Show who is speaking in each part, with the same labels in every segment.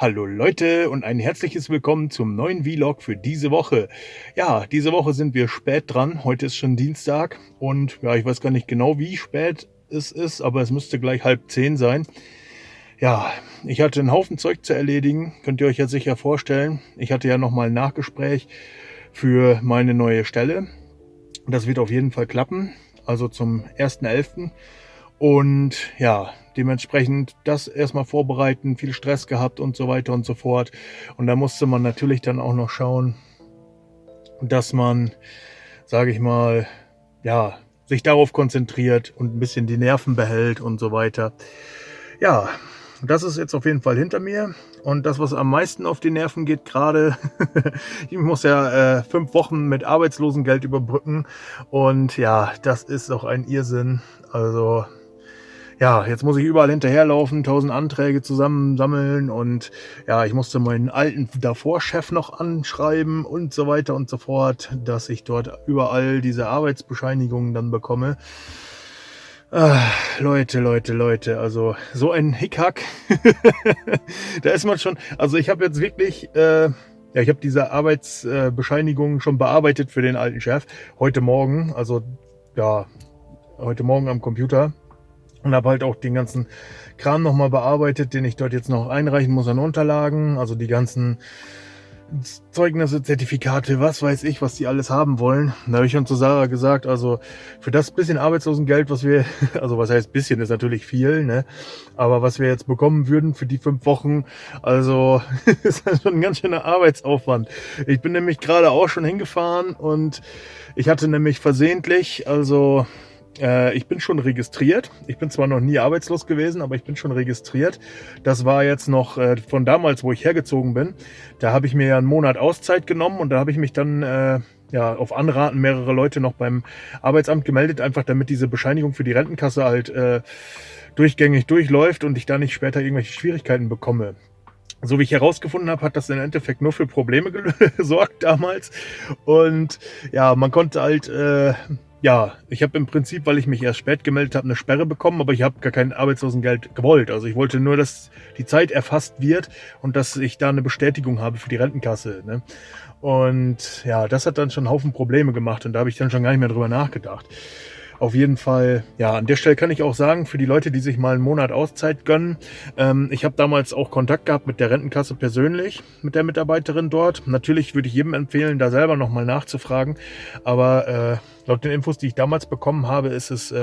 Speaker 1: Hallo Leute und ein herzliches Willkommen zum neuen Vlog für diese Woche. Ja, diese Woche sind wir spät dran. Heute ist schon Dienstag und ja, ich weiß gar nicht genau, wie spät es ist, aber es müsste gleich 9:30 sein. Ja, ich hatte einen Haufen Zeug zu erledigen, könnt ihr euch ja sicher vorstellen. Ich hatte ja nochmal ein Nachgespräch für meine neue Stelle. Das wird auf jeden Fall klappen, also zum 1.11. Und ja, dementsprechend das erstmal vorbereiten, viel Stress gehabt und so weiter und so fort. Und da musste man natürlich dann auch noch schauen, dass man, sage ich mal, ja, sich darauf konzentriert und ein bisschen die Nerven behält und so weiter. Ja, das ist jetzt auf jeden Fall hinter mir. Und das, was am meisten auf die Nerven geht gerade, ich muss ja 5 Wochen mit Arbeitslosengeld überbrücken. Und ja, das ist auch ein Irrsinn. Also ja, jetzt muss ich überall hinterherlaufen, 1000 Anträge zusammensammeln und ja, ich musste meinen alten Davor-Chef noch anschreiben und so weiter und so fort, dass ich dort überall diese Arbeitsbescheinigungen dann bekomme. Leute, also so ein Hickhack. Da ist man schon, also ich habe jetzt wirklich, ich habe diese Arbeitsbescheinigung schon bearbeitet für den alten Chef heute Morgen, also ja, heute Morgen am Computer. Und habe halt auch den ganzen Kram nochmal bearbeitet, den ich dort jetzt noch einreichen muss an Unterlagen. Also die ganzen Zeugnisse, Zertifikate, was weiß ich, was die alles haben wollen. Da habe ich schon zu Sarah gesagt, also für das bisschen Arbeitslosengeld, was wir, also was heißt bisschen, ist natürlich viel, ne? Aber was wir jetzt bekommen würden für die 5 Wochen, also ist das schon ein ganz schöner Arbeitsaufwand. Ich bin nämlich gerade auch schon hingefahren und ich hatte nämlich versehentlich, also ich bin schon registriert. Ich bin zwar noch nie arbeitslos gewesen, aber ich bin schon registriert. Das war jetzt noch von damals, wo ich hergezogen bin. Da habe ich mir ja einen Monat Auszeit genommen und da habe ich mich dann auf Anraten mehrerer Leute noch beim Arbeitsamt gemeldet, einfach damit diese Bescheinigung für die Rentenkasse halt durchgängig durchläuft und ich da nicht später irgendwelche Schwierigkeiten bekomme. So wie ich herausgefunden habe, hat das im Endeffekt nur für Probleme gesorgt damals. Und ja, man konnte halt ich habe im Prinzip, weil ich mich erst spät gemeldet habe, eine Sperre bekommen, aber ich habe gar kein Arbeitslosengeld gewollt. Also ich wollte nur, dass die Zeit erfasst wird und dass ich da eine Bestätigung habe für die Rentenkasse, ne? Und ja, das hat dann schon einen Haufen Probleme gemacht und da habe ich dann schon gar nicht mehr drüber nachgedacht. Auf jeden Fall, ja, an der Stelle kann ich auch sagen, für die Leute, die sich mal einen Monat Auszeit gönnen, ich habe damals auch Kontakt gehabt mit der Rentenkasse persönlich, mit der Mitarbeiterin dort. Natürlich würde ich jedem empfehlen, da selber nochmal nachzufragen, aber laut den Infos, die ich damals bekommen habe, ist es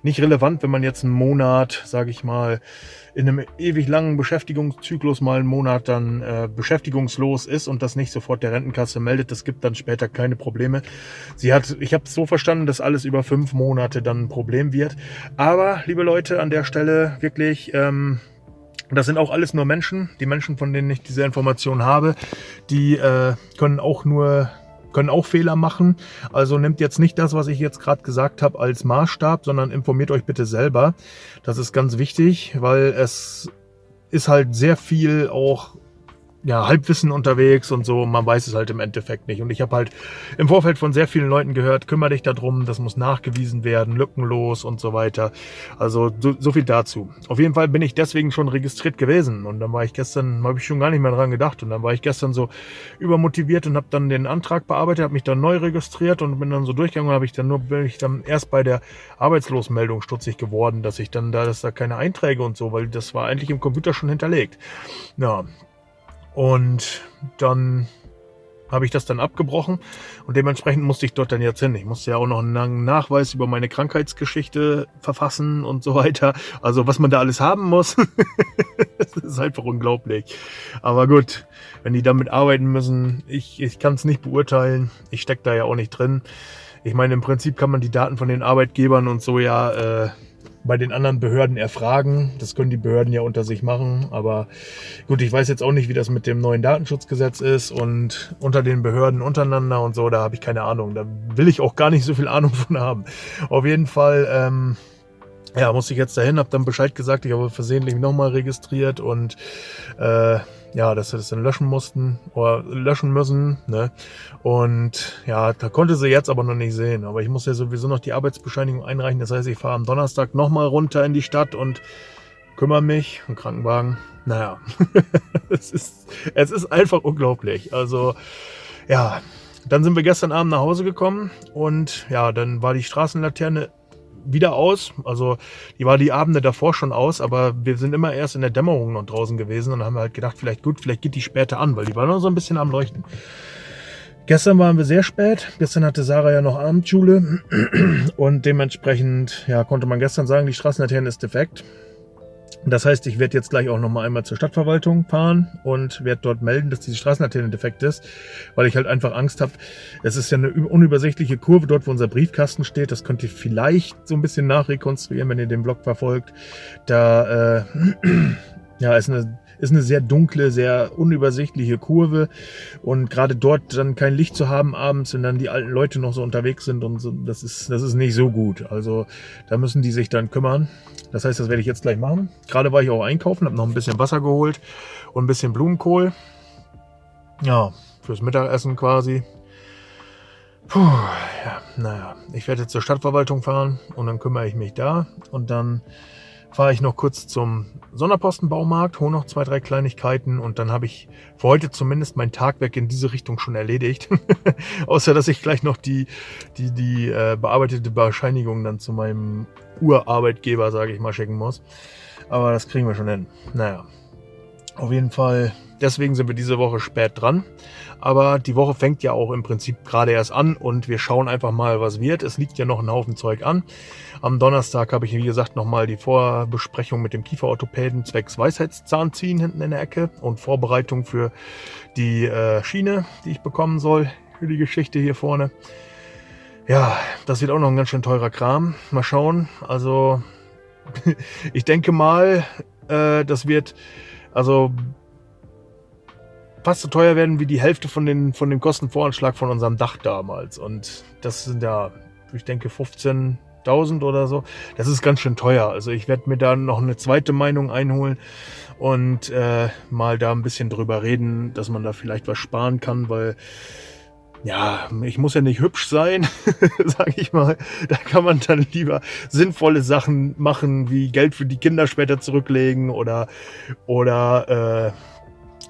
Speaker 1: nicht relevant, wenn man jetzt einen Monat, sage ich mal, in einem ewig langen Beschäftigungszyklus mal einen Monat dann beschäftigungslos ist und das nicht sofort der Rentenkasse meldet. Das gibt dann später keine Probleme. Ich habe es so verstanden, dass alles über 5 Monate dann ein Problem wird. Aber, liebe Leute, an der Stelle wirklich, das sind auch alles nur Menschen. Die Menschen, von denen ich diese Informationen habe, die können auch Fehler machen. Also nehmt jetzt nicht das, was ich jetzt gerade gesagt habe, als Maßstab, sondern informiert euch bitte selber. Das ist ganz wichtig, weil es ist halt sehr viel auch Halbwissen unterwegs und so. Man weiß es halt im Endeffekt nicht. Und ich habe halt im Vorfeld von sehr vielen Leuten gehört, kümmere dich darum, das muss nachgewiesen werden, lückenlos und so weiter. Also so viel dazu. Auf jeden Fall bin ich deswegen schon registriert gewesen. Und dann habe ich schon gar nicht mehr dran gedacht. Und dann war ich gestern so übermotiviert und habe dann den Antrag bearbeitet, habe mich dann neu registriert und bin dann so durchgegangen und bin ich dann erst bei der Arbeitslosmeldung stutzig geworden, dass da keine Einträge und so, weil das war eigentlich im Computer schon hinterlegt. Ja. Und dann habe ich das dann abgebrochen und dementsprechend musste ich dort dann jetzt hin. Ich musste ja auch noch einen langen Nachweis über meine Krankheitsgeschichte verfassen und so weiter. Also was man da alles haben muss, das ist einfach unglaublich. Aber gut, wenn die damit arbeiten müssen, ich kann es nicht beurteilen. Ich stecke da ja auch nicht drin. Ich meine, im Prinzip kann man die Daten von den Arbeitgebern und so bei den anderen Behörden erfragen. Das können die Behörden ja unter sich machen. Aber gut, ich weiß jetzt auch nicht, wie das mit dem neuen Datenschutzgesetz ist und unter den Behörden untereinander und so. Da habe ich keine Ahnung. Da will ich auch gar nicht so viel Ahnung von haben. Auf jeden Fall musste ich jetzt dahin, habe dann Bescheid gesagt. Ich habe versehentlich nochmal registriert und dass wir das dann löschen mussten oder löschen müssen, ne? Und ja, da konnte sie jetzt aber noch nicht sehen. Aber ich muss ja sowieso noch die Arbeitsbescheinigung einreichen. Das heißt, ich fahre am Donnerstag nochmal runter in die Stadt und kümmere mich, im Krankenwagen, naja, es ist einfach unglaublich. Also, ja, dann sind wir gestern Abend nach Hause gekommen und ja, dann war die Straßenlaterne wieder aus. Also, die war die Abende davor schon aus, aber wir sind immer erst in der Dämmerung noch draußen gewesen und haben halt gedacht, vielleicht geht die später an, weil die war noch so ein bisschen am Leuchten. Gestern waren wir sehr spät. Gestern hatte Sarah ja noch Abendschule und dementsprechend ja, konnte man gestern sagen, die Straßenlaterne ist defekt. Das heißt, ich werde jetzt gleich auch noch mal einmal zur Stadtverwaltung fahren und werde dort melden, dass diese Straßenlaterne defekt ist, weil ich halt einfach Angst habe. Es ist ja eine unübersichtliche Kurve dort, wo unser Briefkasten steht. Das könnt ihr vielleicht so ein bisschen nachrekonstruieren, wenn ihr den Blog verfolgt. Da ja, ist eine sehr dunkle, sehr unübersichtliche Kurve und gerade dort dann kein Licht zu haben abends, wenn dann die alten Leute noch so unterwegs sind und so, das ist nicht so gut. Also da müssen die sich dann kümmern. Das heißt, das werde ich jetzt gleich machen. Gerade war ich auch einkaufen, habe noch ein bisschen Wasser geholt und ein bisschen Blumenkohl. Ja, fürs Mittagessen quasi. Puh, ja, naja, ich werde jetzt zur Stadtverwaltung fahren und dann kümmere ich mich da und dann fahre ich noch kurz zum Sonderpostenbaumarkt, hole noch 2, 3 Kleinigkeiten und dann habe ich für heute zumindest mein Tagwerk in diese Richtung schon erledigt. Außer, dass ich gleich noch die bearbeitete Bescheinigung dann zu meinem Urarbeitgeber, sage ich mal, schicken muss. Aber das kriegen wir schon hin. Naja, auf jeden Fall, deswegen sind wir diese Woche spät dran. Aber die Woche fängt ja auch im Prinzip gerade erst an und wir schauen einfach mal, was wird. Es liegt ja noch ein Haufen Zeug an. Am Donnerstag habe ich, wie gesagt, nochmal die Vorbesprechung mit dem Kieferorthopäden zwecks Weisheitszahnziehen hinten in der Ecke und Vorbereitung für die Schiene, die ich bekommen soll, für die Geschichte hier vorne. Ja, das wird auch noch ein ganz schön teurer Kram. Mal schauen. Also, ich denke mal, das wird also fast so teuer werden wie die Hälfte von dem Kostenvoranschlag von unserem Dach damals. Und das sind ja, ich denke, 15.000 oder so. Das ist ganz schön teuer. Also ich werde mir da noch eine zweite Meinung einholen und mal da ein bisschen drüber reden, dass man da vielleicht was sparen kann, weil ja, ich muss ja nicht hübsch sein, sage ich mal. Da kann man dann lieber sinnvolle Sachen machen, wie Geld für die Kinder später zurücklegen oder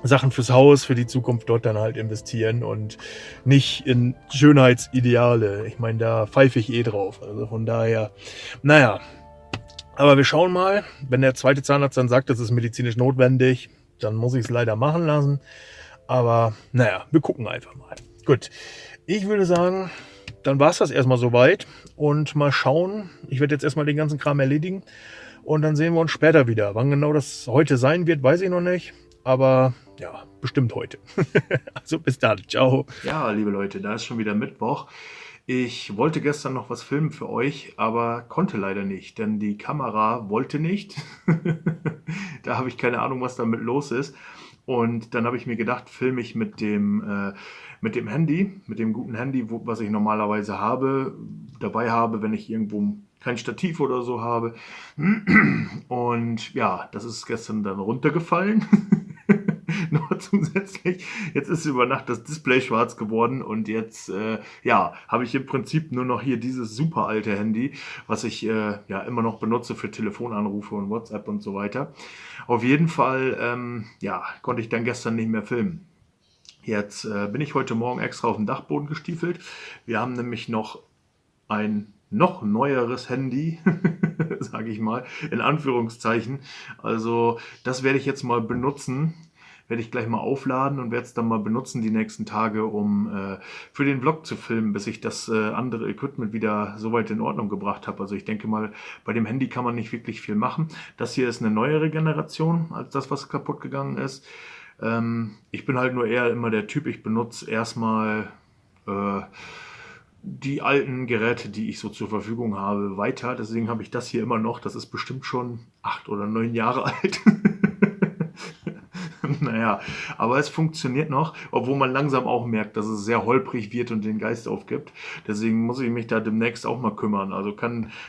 Speaker 1: Sachen fürs Haus, für die Zukunft dort dann halt investieren und nicht in Schönheitsideale. Ich meine, da pfeife ich drauf. Also von daher, naja. Aber wir schauen mal. Wenn der zweite Zahnarzt dann sagt, das ist medizinisch notwendig, dann muss ich es leider machen lassen. Aber naja, wir gucken einfach mal. Gut, ich würde sagen, dann war es das erstmal soweit und mal schauen. Ich werde jetzt erstmal den ganzen Kram erledigen und dann sehen wir uns später wieder. Wann genau das heute sein wird, weiß ich noch nicht, aber ja, bestimmt heute. Also bis dann, ciao.
Speaker 2: Ja, liebe Leute, da ist schon wieder Mittwoch. Ich wollte gestern noch was filmen für euch, aber konnte leider nicht, denn die Kamera wollte nicht. Da habe ich keine Ahnung, was damit los ist. Und dann habe ich mir gedacht, filme ich mit dem Handy, mit dem guten Handy, was ich normalerweise dabei habe, wenn ich irgendwo kein Stativ oder so habe. Und ja, das ist gestern dann runtergefallen. Noch zusätzlich. Jetzt ist über Nacht das Display schwarz geworden und jetzt ja, habe ich im Prinzip nur noch hier dieses super alte Handy, was ich ja immer noch benutze für Telefonanrufe und WhatsApp und so weiter. Auf jeden Fall ja, konnte ich dann gestern nicht mehr filmen. Jetzt bin ich heute Morgen extra auf den Dachboden gestiefelt. Wir haben nämlich noch ein noch neueres Handy, sage ich mal, in Anführungszeichen. Also das werde ich jetzt mal benutzen, werde ich gleich mal aufladen und werde es dann mal benutzen die nächsten Tage, um für den Vlog zu filmen, bis ich das andere Equipment wieder so weit in Ordnung gebracht habe. Also ich denke mal, bei dem Handy kann man nicht wirklich viel machen. Das hier ist eine neuere Generation als das, was kaputt gegangen ist. Ich bin halt nur eher immer der Typ, ich benutze erstmal die alten Geräte, die ich so zur Verfügung habe, weiter. Deswegen habe ich das hier immer noch. Das ist bestimmt schon 8 oder 9 Jahre alt. Naja, aber es funktioniert noch, obwohl man langsam auch merkt, dass es sehr holprig wird und den Geist aufgibt. Deswegen muss ich mich da demnächst auch mal kümmern. Also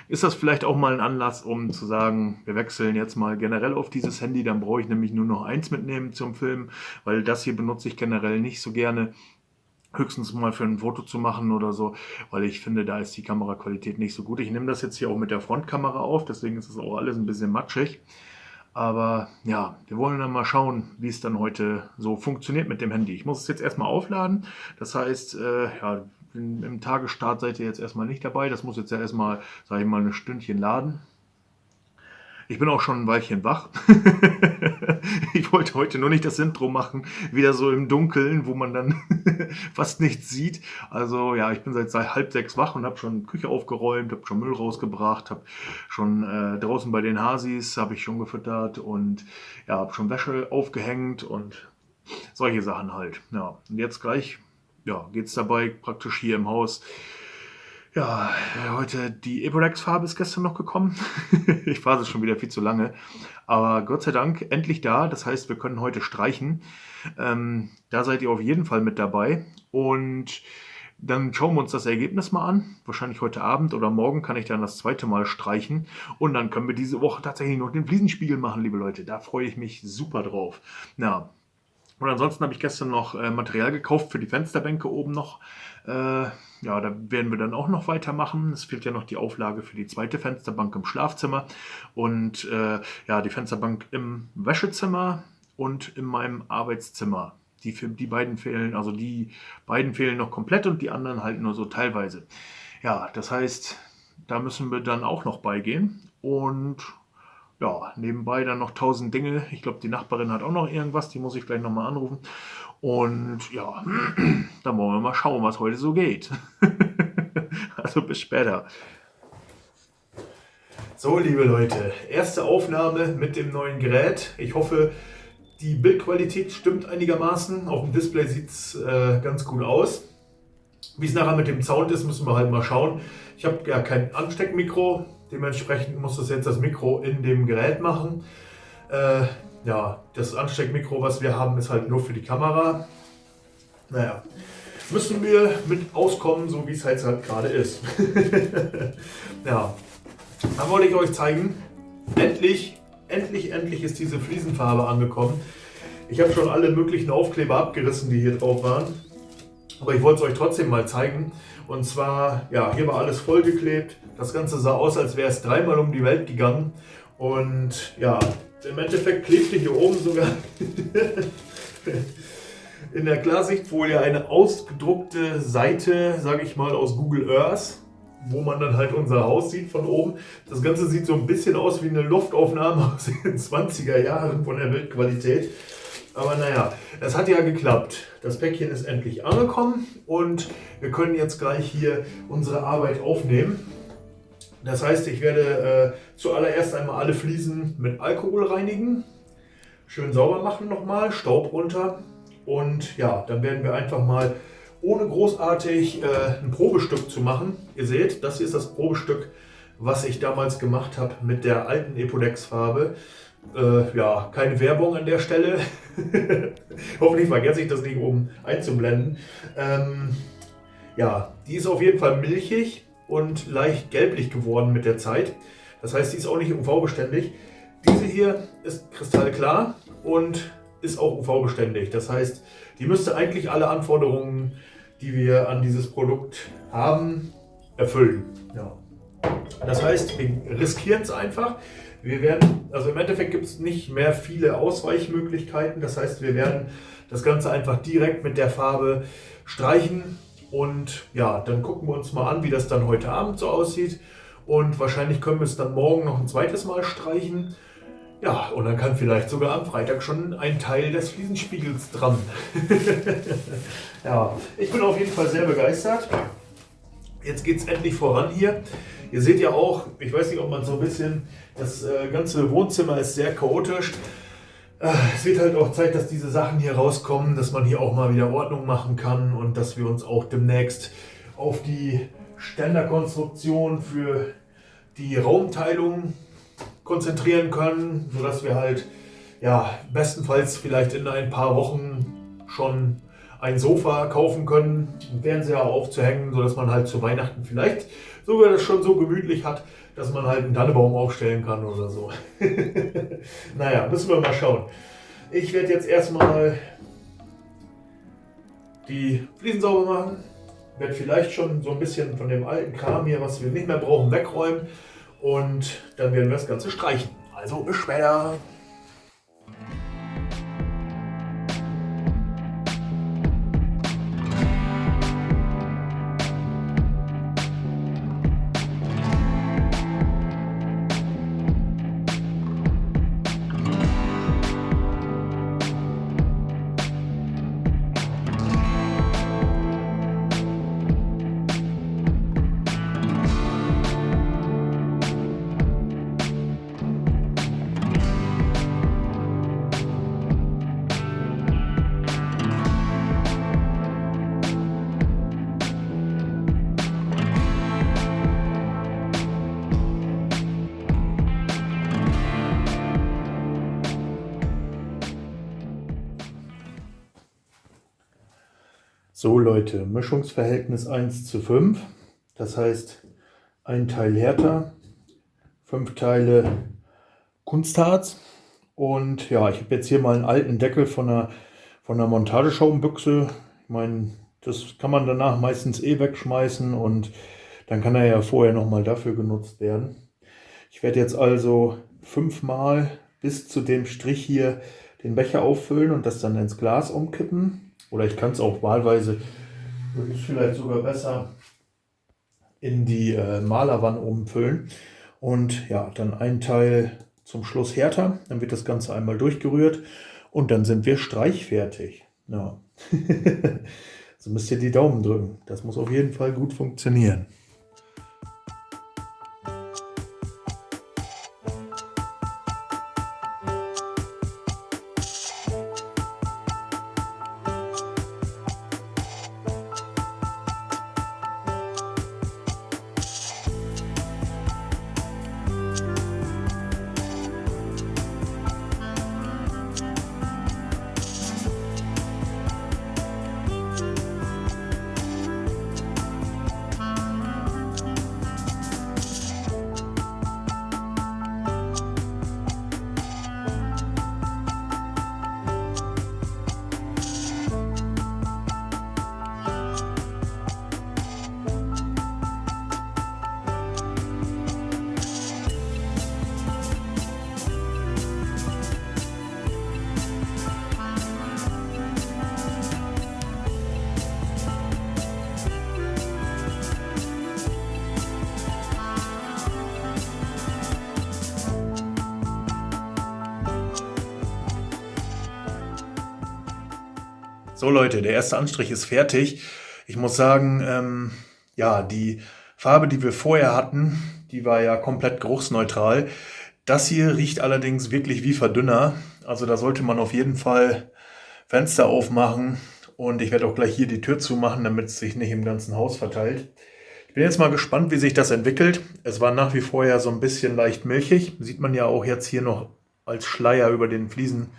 Speaker 2: ist das vielleicht auch mal ein Anlass, um zu sagen, wir wechseln jetzt mal generell auf dieses Handy. Dann brauche ich nämlich nur noch eins mitnehmen zum Filmen, weil das hier benutze ich generell nicht so gerne. Höchstens mal für ein Foto zu machen oder so, weil ich finde, da ist die Kameraqualität nicht so gut. Ich nehme das jetzt hier auch mit der Frontkamera auf, deswegen ist das auch alles ein bisschen matschig. Aber ja, wir wollen dann mal schauen, wie es dann heute so funktioniert mit dem Handy. Ich muss es jetzt erstmal aufladen. Das heißt, ja, im Tagesstart seid ihr jetzt erstmal nicht dabei. Das muss jetzt ja erstmal, sage ich mal, ein Stündchen laden. Ich bin auch schon ein Weilchen wach. Ich wollte heute nur nicht das Intro machen, wieder so im Dunkeln, wo man dann fast nichts sieht. Also ja, ich bin seit 5:30 wach und habe schon Küche aufgeräumt, habe schon Müll rausgebracht, habe schon draußen bei den Hasis habe ich schon gefüttert und ja, habe schon Wäsche aufgehängt und solche Sachen halt. Ja, und jetzt gleich ja, geht es dabei praktisch hier im Haus. Ja, heute die Eborex-Farbe ist gestern noch gekommen. Ich fahre sie schon wieder viel zu lange. Aber Gott sei Dank endlich da. Das heißt, wir können heute streichen. Da seid ihr auf jeden Fall mit dabei. Und dann schauen wir uns das Ergebnis mal an. Wahrscheinlich heute Abend oder morgen kann ich dann das zweite Mal streichen. Und dann können wir diese Woche tatsächlich noch den Fliesenspiegel machen, liebe Leute. Da freue ich mich super drauf. Ja. Und ansonsten habe ich gestern noch Material gekauft für die Fensterbänke oben noch. Ja, da werden wir dann auch noch weitermachen. Es fehlt ja noch die Auflage für die zweite Fensterbank im Schlafzimmer und ja, die Fensterbank im Wäschezimmer und in meinem Arbeitszimmer. Die beiden fehlen, also die beiden fehlen noch komplett und die anderen halt nur so teilweise. Ja, das heißt, da müssen wir dann auch noch beigehen und ja, nebenbei dann noch 1000 Dinge. Ich glaube, die Nachbarin hat auch noch irgendwas, die muss ich gleich nochmal anrufen. Und ja, dann wollen wir mal schauen, was heute so geht. Also bis später. So, liebe Leute, erste Aufnahme mit dem neuen Gerät. Ich hoffe, die Bildqualität stimmt einigermaßen. Auf dem Display sieht es ganz gut aus. Wie es nachher mit dem Sound ist, müssen wir halt mal schauen. Ich habe ja kein Ansteckmikro, dementsprechend muss das jetzt das Mikro in dem Gerät machen. Ja, das Ansteckmikro, was wir haben, ist halt nur für die Kamera. Naja, müssen wir mit auskommen, so wie es halt gerade ist. Ja, dann wollte ich euch zeigen, endlich ist diese Fliesenfarbe angekommen. Ich habe schon alle möglichen Aufkleber abgerissen, die hier drauf waren. Aber ich wollte es euch trotzdem mal zeigen. Und zwar, ja, hier war alles vollgeklebt. Das Ganze sah aus, als wäre es 3-mal um die Welt gegangen. Und ja, im Endeffekt klebte hier oben sogar in der Klarsichtfolie eine ausgedruckte Seite, sage ich mal, aus Google Earth, wo man dann halt unser Haus sieht von oben. Das Ganze sieht so ein bisschen aus wie eine Luftaufnahme aus den 20er Jahren von der Bildqualität. Aber naja, es hat ja geklappt. Das Päckchen ist endlich angekommen und wir können jetzt gleich hier unsere Arbeit aufnehmen. Das heißt, ich werde zuallererst einmal alle Fliesen mit Alkohol reinigen, schön sauber machen nochmal, Staub runter und ja, dann werden wir einfach mal, ohne großartig ein Probestück zu machen. Ihr seht, das hier ist das Probestück, was ich damals gemacht habe mit der alten Epodexx-Farbe. Ja, keine Werbung an der Stelle. Hoffentlich vergesse ich das nicht oben einzublenden. Ja, die ist auf jeden Fall milchig und leicht gelblich geworden mit der Zeit. Das heißt, die ist auch nicht UV-beständig. Diese hier ist kristallklar und ist auch UV-beständig. Das heißt, die müsste eigentlich alle Anforderungen, die wir an dieses Produkt haben, erfüllen. Ja. Das heißt, wir riskieren es einfach. Wir werden, also im Endeffekt gibt es nicht mehr viele Ausweichmöglichkeiten. Das heißt, wir werden das Ganze einfach direkt mit der Farbe streichen. Und ja, dann gucken wir uns mal an, wie das dann heute Abend so aussieht. Und wahrscheinlich können wir es dann morgen noch ein zweites Mal streichen. Ja, und dann kann vielleicht sogar am Freitag schon ein Teil des Fliesenspiegels dran. Ja, ich bin auf jeden Fall sehr begeistert. Jetzt geht es endlich voran hier. Ihr seht ja auch, ich weiß nicht, ob man so ein bisschen, das ganze Wohnzimmer ist sehr chaotisch. Es wird halt auch Zeit, dass diese Sachen hier rauskommen, dass man hier auch mal wieder Ordnung machen kann und dass wir uns auch demnächst auf die Ständerkonstruktion für die Raumteilung konzentrieren können, sodass wir halt ja bestenfalls vielleicht in ein paar Wochen schon ein Sofa kaufen können, einen Fernseher aufzuhängen, sodass man halt zu Weihnachten vielleicht sogar das schon so gemütlich hat, dass man halt einen Dannebaum aufstellen kann oder so. Naja, müssen wir mal schauen. Ich werde jetzt erstmal die Fliesen sauber machen, werde vielleicht schon so ein bisschen von dem alten Kram hier, was wir nicht mehr brauchen, wegräumen und dann werden wir das Ganze streichen. Also bis später.
Speaker 1: So Leute, Mischungsverhältnis 1:5. Das heißt, ein Teil Hertha, 5 Teile Kunstharz. Und ja, ich habe jetzt hier mal einen alten Deckel von einer Montageschaumbüchse. Ich meine, das kann man danach meistens wegschmeißen und dann kann er ja vorher nochmal dafür genutzt werden. Ich werde jetzt also 5-mal bis zu dem Strich hier den Becher auffüllen und das dann ins Glas umkippen. Oder ich kann es auch wahlweise, das ist vielleicht sogar besser, in die Malerwanne umfüllen. Und ja, dann ein Teil zum Schluss Hertha. Dann wird das Ganze einmal durchgerührt und dann sind wir streichfertig. Ja. So müsst ihr die Daumen drücken. Das muss auf jeden Fall gut funktionieren. So Leute, der erste Anstrich ist fertig. Ich muss sagen, ja, die Farbe, die wir vorher hatten, die war ja komplett geruchsneutral. Das hier riecht allerdings wirklich wie Verdünner. Also da sollte man auf jeden Fall Fenster aufmachen und ich werde auch gleich hier die Tür zumachen, damit es sich nicht im ganzen Haus verteilt. Ich bin jetzt mal gespannt, wie sich das entwickelt. Es war nach wie vor ja so ein bisschen leicht milchig. Sieht man ja auch jetzt hier noch als Schleier über den Fliesen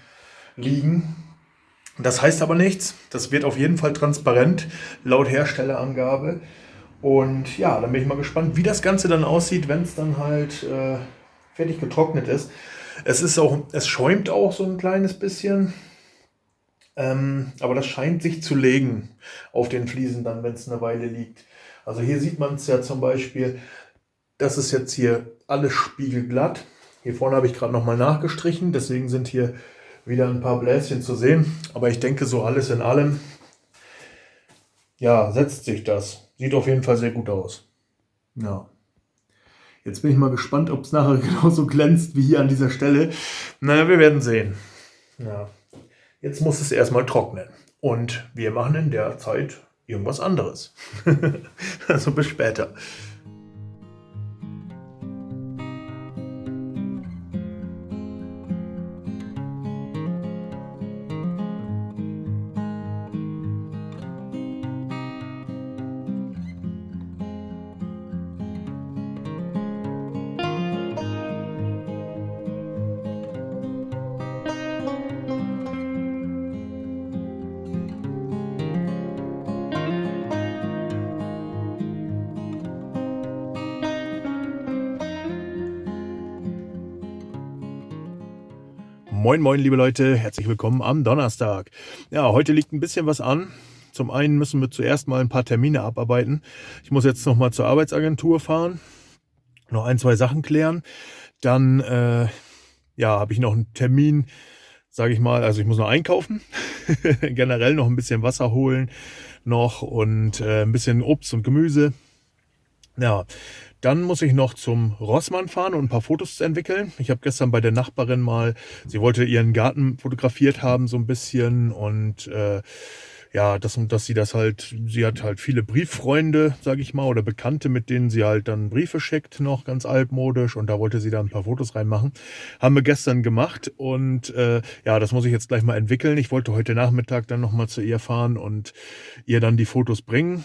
Speaker 1: liegen. Das heißt aber nichts. Das wird auf jeden Fall transparent, laut Herstellerangabe. Und ja, dann bin ich mal gespannt, wie das Ganze dann aussieht, wenn es dann halt fertig getrocknet ist. Es schäumt auch so ein kleines bisschen. Aber das scheint sich zu legen auf den Fliesen dann, wenn es eine Weile liegt. Also hier sieht man es ja zum Beispiel, das ist jetzt hier alles spiegelglatt. Hier vorne habe ich gerade nochmal nachgestrichen, deswegen sind hier wieder ein paar Bläschen zu sehen. Aber ich denke, so alles in allem, ja, setzt sich das. Sieht auf jeden Fall sehr gut aus. Ja. Jetzt bin ich mal gespannt, ob es nachher genauso glänzt wie hier an dieser Stelle. Naja, wir werden sehen. Ja. Jetzt muss es erstmal trocknen. Und wir machen in der Zeit irgendwas anderes. Also bis später. Moin, moin, liebe Leute, herzlich willkommen am Donnerstag. Ja, heute liegt ein bisschen was an. Zum einen müssen wir zuerst mal ein paar Termine abarbeiten. Ich muss jetzt noch mal zur Arbeitsagentur fahren, noch ein, zwei Sachen klären. Dann ja, habe ich noch einen Termin, sage ich mal, also ich muss noch einkaufen, generell noch ein bisschen Wasser holen noch und ein bisschen Obst und Gemüse. Ja, dann muss ich noch zum Rossmann fahren und ein paar Fotos entwickeln. Ich habe gestern bei der Nachbarin mal, sie wollte ihren Garten fotografiert haben so ein bisschen und ja, dass sie das halt, sie hat halt viele Brieffreunde, sage ich mal, oder Bekannte, mit denen sie halt dann Briefe schickt, noch ganz altmodisch und da wollte sie da ein paar Fotos reinmachen. Haben wir gestern gemacht und ja, das muss ich jetzt gleich mal entwickeln. Ich wollte heute Nachmittag dann nochmal zu ihr fahren und ihr dann die Fotos bringen.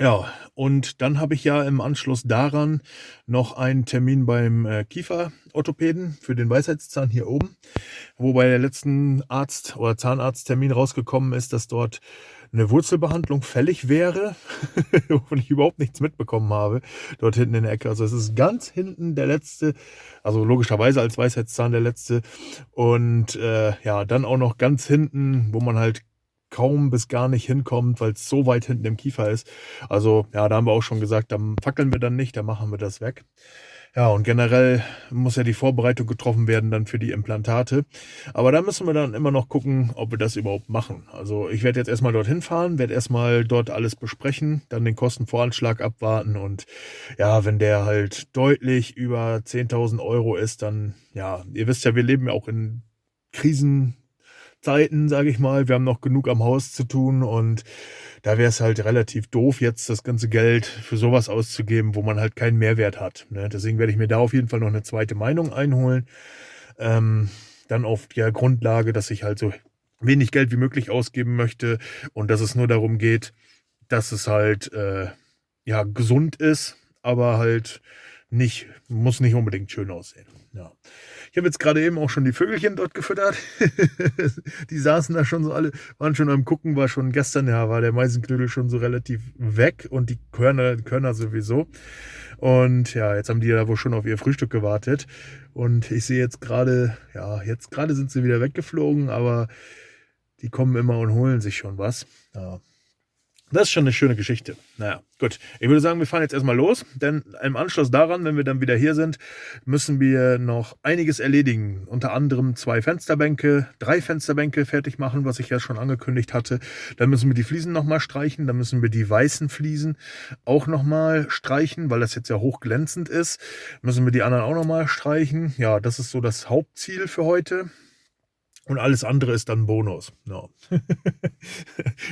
Speaker 1: Ja, und dann habe ich ja im Anschluss daran noch einen Termin beim Kieferorthopäden für den Weisheitszahn hier oben, wo bei der letzten Arzt- oder Zahnarzttermin rausgekommen ist, dass dort eine Wurzelbehandlung fällig wäre, wovon ich überhaupt nichts mitbekommen habe, dort hinten in der Ecke. Also es ist ganz hinten der letzte, also logischerweise als Weisheitszahn der letzte. Und ja, dann auch noch ganz hinten, wo man halt kaum bis gar nicht hinkommt, weil es so weit hinten im Kiefer ist. Also ja, da haben wir auch schon gesagt, da fackeln wir dann nicht, da machen wir das weg. Ja, und generell muss ja die Vorbereitung getroffen werden dann für die Implantate. Aber da müssen wir dann immer noch gucken, ob wir das überhaupt machen. Also ich werde jetzt erstmal dorthin fahren, werde erstmal dort alles besprechen, dann den Kostenvoranschlag abwarten und ja, wenn der halt deutlich über 10.000 Euro ist, dann ja, ihr wisst ja, wir leben ja auch in Krisenzeiten, sage ich mal. Wir haben noch genug am Haus zu tun und da wäre es halt relativ doof, jetzt das ganze Geld für sowas auszugeben, wo man halt keinen Mehrwert hat. Ne? Deswegen werde ich mir da auf jeden Fall noch eine zweite Meinung einholen. Dann auf der Grundlage, dass ich halt so wenig Geld wie möglich ausgeben möchte und dass es nur darum geht, dass es halt ja gesund ist, aber halt nicht, muss nicht unbedingt schön aussehen. Ja. Ich habe jetzt gerade eben auch schon die Vögelchen dort gefüttert. Die saßen da schon so alle, waren schon am Gucken, war schon gestern, ja, war der Meisenknödel schon so relativ weg und die Körner sowieso. Und ja, jetzt haben die da wohl schon auf ihr Frühstück gewartet. Und ich sehe jetzt gerade, ja, jetzt gerade sind sie wieder weggeflogen, aber die kommen immer und holen sich schon was. Ja. Das ist schon eine schöne Geschichte. Naja, gut. Ich würde sagen, wir fahren jetzt erstmal los, denn im Anschluss daran, wenn wir dann wieder hier sind, müssen wir noch einiges erledigen. Unter anderem 2 Fensterbänke, 3 Fensterbänke fertig machen, was ich ja schon angekündigt hatte. Dann müssen wir die Fliesen nochmal streichen. Dann müssen wir die weißen Fliesen auch nochmal streichen, weil das jetzt ja hochglänzend ist. Müssen wir die anderen auch nochmal streichen. Ja, das ist so das Hauptziel für heute. Und alles andere ist dann Bonus. No.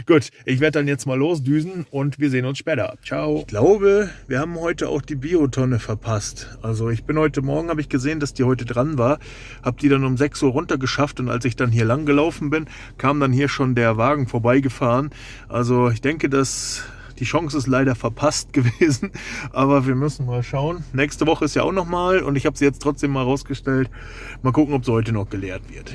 Speaker 1: Gut, ich werde dann jetzt mal losdüsen und wir sehen uns später. Ciao. Ich glaube, wir haben heute auch die Biotonne verpasst. Also ich bin heute Morgen, habe ich gesehen, dass die heute dran war. Habe die dann um 6 Uhr runtergeschafft und als ich dann hier lang gelaufen bin, kam dann hier schon der Wagen vorbeigefahren. Also ich denke, dass die Chance ist leider verpasst gewesen, aber wir müssen mal schauen. Nächste Woche ist ja auch nochmal und ich habe sie jetzt trotzdem mal rausgestellt. Mal gucken, ob sie heute noch geleert wird.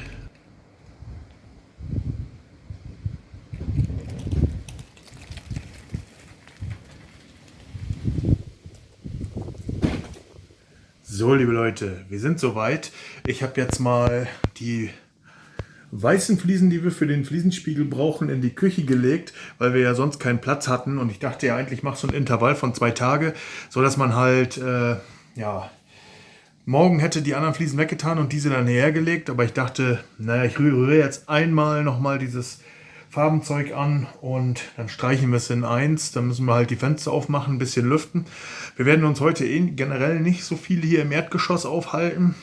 Speaker 1: So, liebe Leute, wir sind soweit. Ich habe jetzt mal die weißen Fliesen, die wir für den Fliesenspiegel brauchen, in die Küche gelegt, weil wir ja sonst keinen Platz hatten. Und ich dachte ja eigentlich, mach so ein Intervall von 2 Tage, so dass man halt, ja, morgen hätte die anderen Fliesen weggetan und diese dann hergelegt. Aber ich dachte, naja, ich rühre jetzt einmal nochmal dieses Farbenzeug an und dann streichen wir es in 1. Dann müssen wir halt die Fenster aufmachen, ein bisschen lüften. Wir werden uns heute generell nicht so viel hier im Erdgeschoss aufhalten.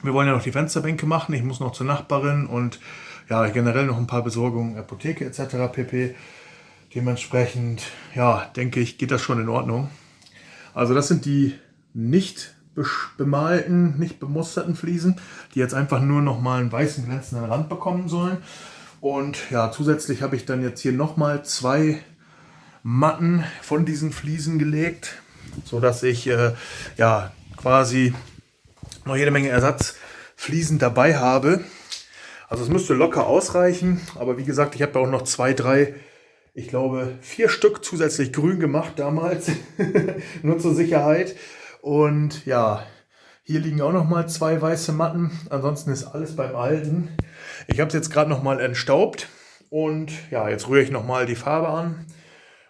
Speaker 1: Wir wollen ja noch die Fensterbänke machen. Ich muss noch zur Nachbarin und ja, generell noch ein paar Besorgungen, Apotheke etc. pp. Dementsprechend, ja, denke ich, geht das schon in Ordnung. Also das sind die nicht bemalten, nicht bemusterten Fliesen, die jetzt einfach nur noch mal einen weißen glänzenden Rand bekommen sollen. Und ja, zusätzlich habe ich dann jetzt hier nochmal 2 Matten von diesen Fliesen gelegt, sodass ich ja quasi noch jede Menge Ersatzfliesen dabei habe. Also es müsste locker ausreichen, aber wie gesagt, ich habe ja auch noch 2, 3, ich glaube 4 Stück zusätzlich grün gemacht damals, nur zur Sicherheit. Und ja, hier liegen auch noch mal 2 weiße Matten, ansonsten ist alles beim Alten. Ich habe es jetzt gerade noch mal entstaubt und ja, jetzt rühre ich noch mal die Farbe an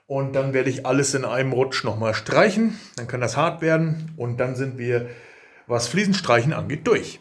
Speaker 1: und dann werde ich alles in einem Rutsch noch mal streichen. Dann kann das hart werden und dann sind wir, was Fliesenstreichen angeht, durch.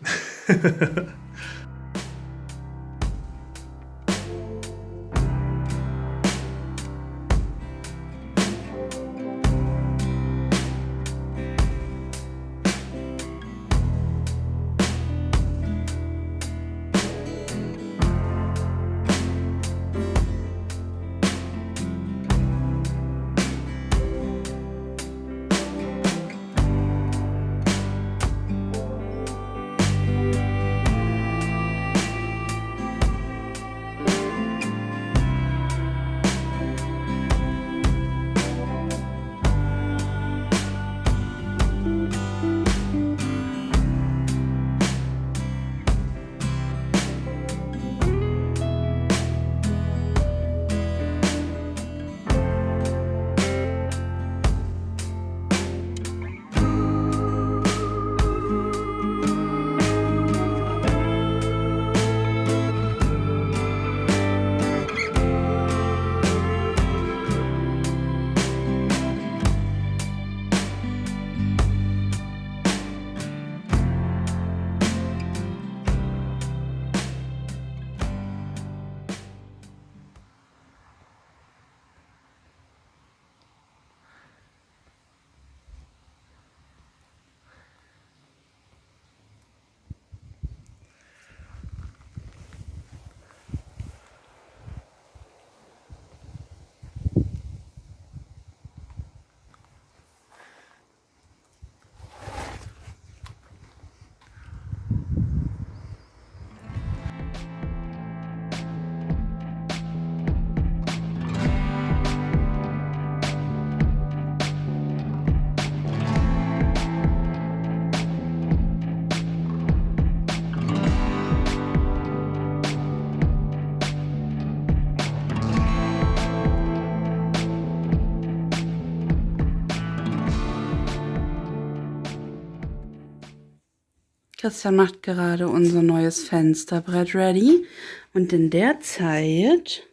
Speaker 3: Christian macht gerade unser neues Fensterbrett ready. Und in der Zeit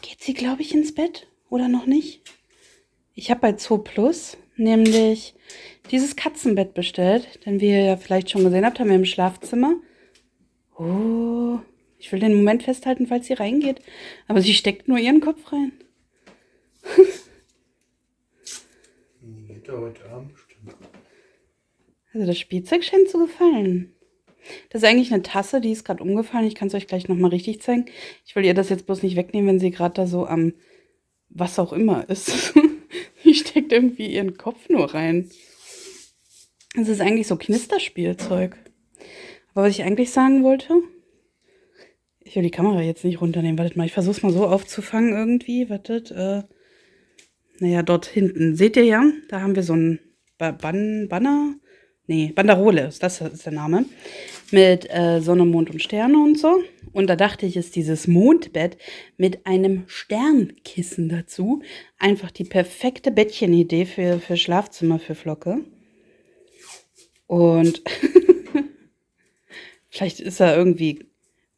Speaker 3: geht sie, glaube ich, ins Bett. Oder noch nicht? Ich habe bei Zooplus nämlich dieses Katzenbett bestellt. Denn wie ihr ja vielleicht schon gesehen habt, haben wir im Schlafzimmer. Oh, ich will den Moment festhalten, falls sie reingeht. Aber sie steckt nur ihren Kopf rein.
Speaker 1: Die geht da heute Abend bestimmt.
Speaker 3: Also das Spielzeug scheint zu gefallen. Das ist eigentlich eine Tasse, die ist gerade umgefallen. Ich kann es euch gleich nochmal richtig zeigen. Ich will ihr das jetzt bloß nicht wegnehmen, wenn sie gerade da so am was auch immer ist. Die steckt irgendwie ihren Kopf nur rein. Das ist eigentlich so Knisterspielzeug. Aber was ich eigentlich sagen wollte, ich will die Kamera jetzt nicht runternehmen. Wartet mal, ich versuche es mal so aufzufangen irgendwie. Wartet, naja, dort hinten. Seht ihr ja, da haben wir so ein Banner. Nee, Banderole, das ist der Name. Mit Sonne, Mond und Sterne und so. Und da dachte ich, ist dieses Mondbett mit einem Sternkissen dazu einfach die perfekte Bettchenidee für Schlafzimmer für Flocke. Und vielleicht ist da irgendwie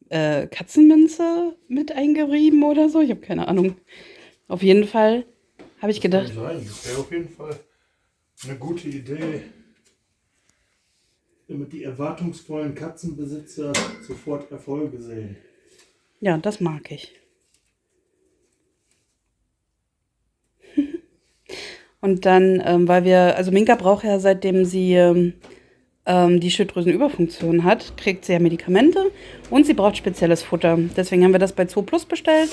Speaker 3: Katzenminze mit eingerieben oder so. Ich habe keine Ahnung. Auf jeden Fall habe ich gedacht.
Speaker 1: Kann sein. Das wäre auf jeden Fall eine gute Idee, damit die erwartungsvollen Katzenbesitzer sofort Erfolge sehen.
Speaker 3: Ja, das mag ich. Und dann, weil also Minka braucht ja, seitdem sie die Schilddrüsenüberfunktion hat, kriegt sie ja Medikamente und sie braucht spezielles Futter. Deswegen haben wir das bei Zooplus bestellt.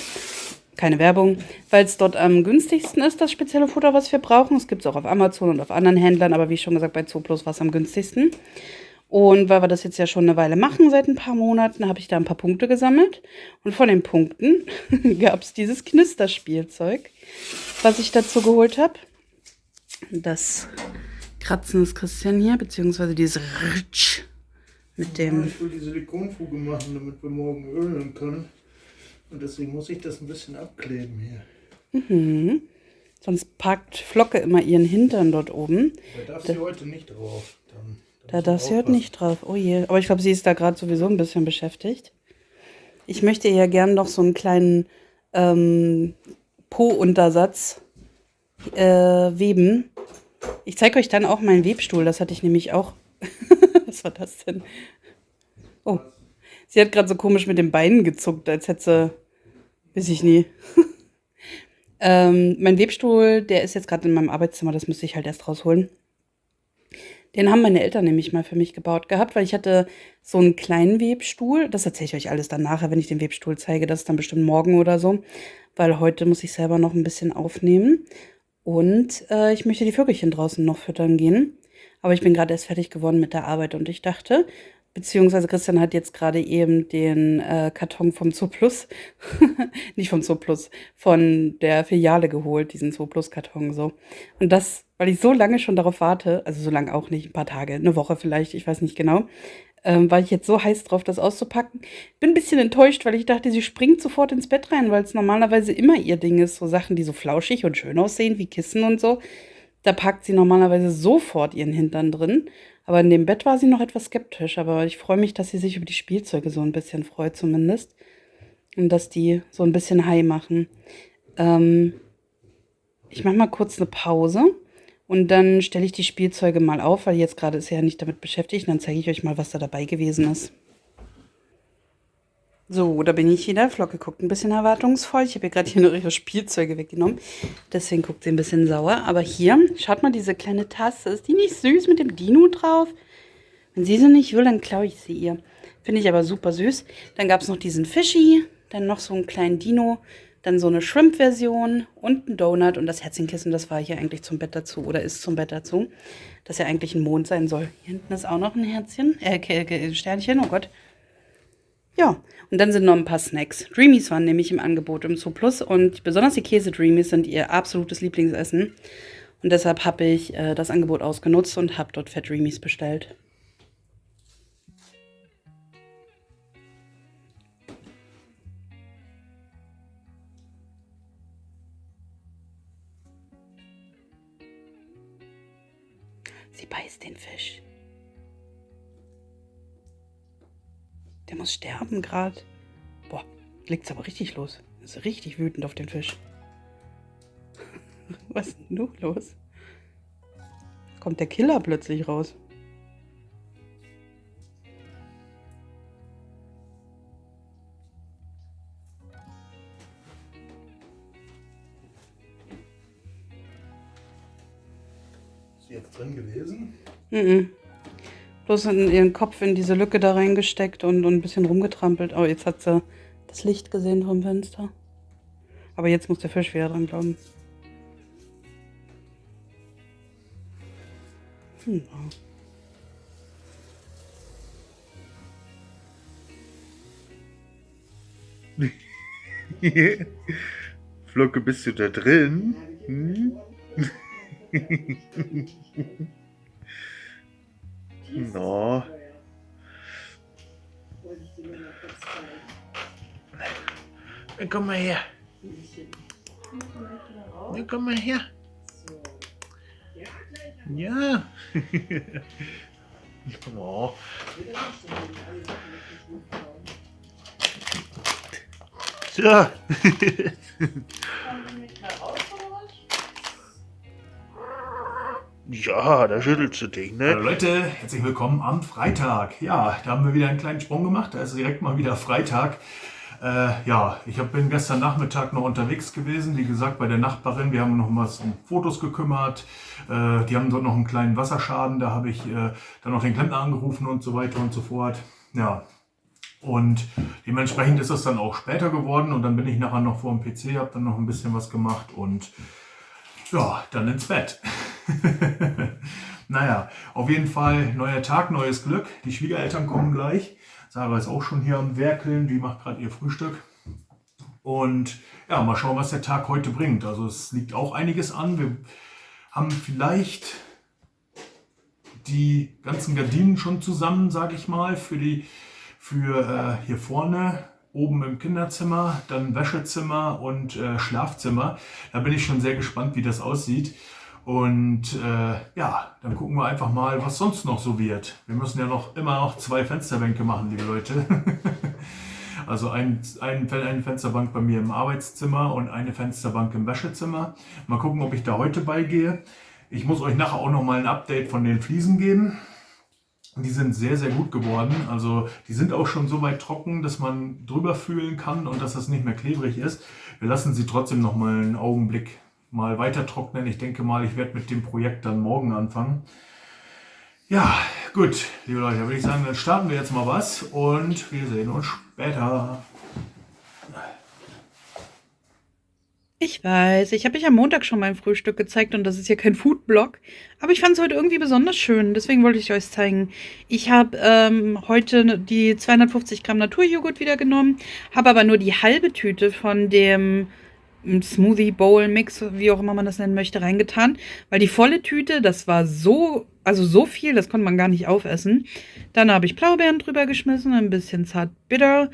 Speaker 3: Keine Werbung, weil es dort am günstigsten ist, das spezielle Futter, was wir brauchen. Es gibt es auch auf Amazon und auf anderen Händlern, aber wie schon gesagt, bei Zooplus war es am günstigsten. Und weil wir das jetzt ja schon eine Weile machen, seit ein paar Monaten, habe ich da ein paar Punkte gesammelt. Und von den Punkten gab es dieses Knisterspielzeug, was ich dazu geholt habe. Das Kratzen des Christian hier, beziehungsweise dieses Ritsch mit dem...
Speaker 1: Ich will die Silikonfuge machen, damit wir morgen ölen können. Und deswegen muss ich das ein bisschen abkleben hier.
Speaker 3: Mhm. Sonst packt Flocke immer ihren Hintern dort oben.
Speaker 1: Da darf sie heute nicht drauf.
Speaker 3: Da darf sie heute nicht drauf. Oh je. Aber ich glaube, sie ist da gerade sowieso ein bisschen beschäftigt. Ich möchte ihr ja gern noch so einen kleinen Po-Untersatz weben. Ich zeige euch dann auch meinen Webstuhl. Das hatte ich nämlich auch. Was war das denn? Oh, sie hat gerade so komisch mit den Beinen gezuckt, als hätte sie... Weiß ich nie. Mein Webstuhl, der ist jetzt gerade in meinem Arbeitszimmer. Das müsste ich halt erst rausholen. Den haben meine Eltern nämlich mal für mich gebaut gehabt, weil ich hatte so einen kleinen Webstuhl. Das erzähle ich euch alles dann nachher, wenn ich den Webstuhl zeige. Das ist dann bestimmt morgen oder so. Weil heute muss ich selber noch ein bisschen aufnehmen. Und ich möchte die Vögelchen draußen noch füttern gehen. Aber ich bin gerade erst fertig geworden mit der Arbeit. Und ich dachte, beziehungsweise Christian hat jetzt gerade eben den Karton vom Zooplus, nicht vom Zooplus, von der Filiale geholt, diesen Zooplus-Karton so. Und das, weil ich so lange schon darauf warte, also so lange auch nicht, ein paar Tage, eine Woche vielleicht, ich weiß nicht genau, war ich jetzt so heiß drauf, das auszupacken. Bin ein bisschen enttäuscht, weil ich dachte, sie springt sofort ins Bett rein, weil es normalerweise immer ihr Ding ist, so Sachen, die so flauschig und schön aussehen, wie Kissen und so. Da packt sie normalerweise sofort ihren Hintern drin. Aber in dem Bett war sie noch etwas skeptisch. Aber ich freue mich, dass sie sich über die Spielzeuge so ein bisschen freut zumindest. Und dass die so ein bisschen high machen. Ich mache mal kurz eine Pause. Und dann stelle ich die Spielzeuge mal auf, weil jetzt gerade ist sie ja nicht damit beschäftigt. Und dann zeige ich euch mal, was da dabei gewesen ist. So, da bin ich wieder. Flocke guckt ein bisschen erwartungsvoll. Ich habe ihr gerade hier noch ihre Spielzeuge weggenommen. Deswegen guckt sie ein bisschen sauer. Aber hier, schaut mal, diese kleine Tasse. Ist die nicht süß mit dem Dino drauf? Wenn sie nicht will, dann klaue ich sie ihr. Finde ich aber super süß. Dann gab es noch diesen Fischi. Dann noch so einen kleinen Dino. Dann so eine Shrimp-Version und ein Donut. Und das Herzchenkissen, das war hier eigentlich zum Bett dazu. Oder ist zum Bett dazu. Das ja eigentlich ein Mond sein soll. Hier hinten ist auch noch ein Herzchen. Sternchen, oh Gott. Ja, und dann sind noch ein paar Snacks. Dreamies waren nämlich im Angebot im Zooplus und besonders die Käse-Dreamies sind ihr absolutes Lieblingsessen. Und deshalb habe ich das Angebot ausgenutzt und habe dort Fat Dreamies bestellt. Sie beißt den Fisch. Der muss sterben gerade. Boah, legt's aber richtig los. Ist richtig wütend auf den Fisch. Was ist denn nun los? Kommt der Killer plötzlich raus.
Speaker 1: Ist sie jetzt drin gewesen?
Speaker 3: Mhm. Bloß in ihren Kopf in diese Lücke da reingesteckt und ein bisschen rumgetrampelt. Oh, jetzt hat sie das Licht gesehen vom Fenster. Aber jetzt muss der Fisch wieder dran glauben.
Speaker 1: Flocke, bist du da drin? Hm? No. Dann komm mal her. Dann komm mal her. Ja. Oh. So. Ja, da schüttelst du dich, ne?
Speaker 2: Hallo Leute, herzlich willkommen am Freitag. Ja, da haben wir wieder einen kleinen Sprung gemacht. Da ist direkt mal wieder Freitag. Ja, bin gestern Nachmittag noch unterwegs gewesen. Wie gesagt, bei der Nachbarin. Wir haben noch was um Fotos gekümmert. Die haben dort noch einen kleinen Wasserschaden. Da habe ich dann noch den Klempner angerufen und so weiter und so fort. Ja, und dementsprechend ist es dann auch später geworden. Und dann bin ich nachher noch vor dem PC, habe dann noch ein bisschen was gemacht und ja, dann ins Bett. Naja, auf jeden Fall neuer Tag, neues Glück. Die Schwiegereltern kommen gleich. Sarah ist auch schon hier am Werkeln, die macht gerade ihr Frühstück. Und ja, mal schauen, was der Tag heute bringt. Also es liegt auch einiges an. Wir haben vielleicht die ganzen Gardinen schon zusammen, sage ich mal, für hier vorne. Oben im Kinderzimmer, dann Wäschezimmer und Schlafzimmer. Da bin ich schon sehr gespannt, wie das aussieht. Und ja, dann gucken wir einfach mal, was sonst noch so wird. Wir müssen ja immer noch 2 Fensterbänke machen, liebe Leute. Also eine Fensterbank bei mir im Arbeitszimmer und eine Fensterbank im Wäschezimmer. Mal gucken, ob ich da heute beigehe. Ich muss euch nachher auch noch mal ein Update von den Fliesen geben. Die sind sehr, sehr gut geworden. Also die sind auch schon so weit trocken, dass man drüber fühlen kann und dass das nicht mehr klebrig ist. Wir lassen sie trotzdem noch mal einen Augenblick mal weiter trocknen. Ich denke mal, ich werde mit dem Projekt dann morgen anfangen. Ja, gut, liebe Leute, da würde ich sagen, dann starten wir jetzt mal was und wir sehen uns später.
Speaker 3: Ich weiß, ich habe euch am Montag schon mein Frühstück gezeigt und das ist ja kein Foodblog, aber ich fand es heute irgendwie besonders schön, deswegen wollte ich euch zeigen. Ich habe heute die 250 Gramm Naturjoghurt wieder genommen, habe aber nur die halbe Tüte von dem Smoothie Bowl Mix, wie auch immer man das nennen möchte, reingetan, weil die volle Tüte, das war so viel, das konnte man gar nicht aufessen. Dann habe ich Blaubeeren drüber geschmissen, ein bisschen zart bitter,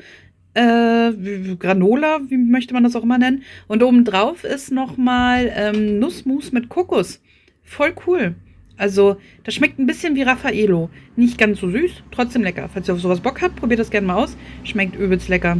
Speaker 3: Granola, wie möchte man das auch immer nennen. Und obendrauf ist nochmal Nussmus mit Kokos. Voll cool. Also, das schmeckt ein bisschen wie Raffaello. Nicht ganz so süß, trotzdem lecker. Falls ihr auf sowas Bock habt, probiert das gerne mal aus. Schmeckt übelst lecker.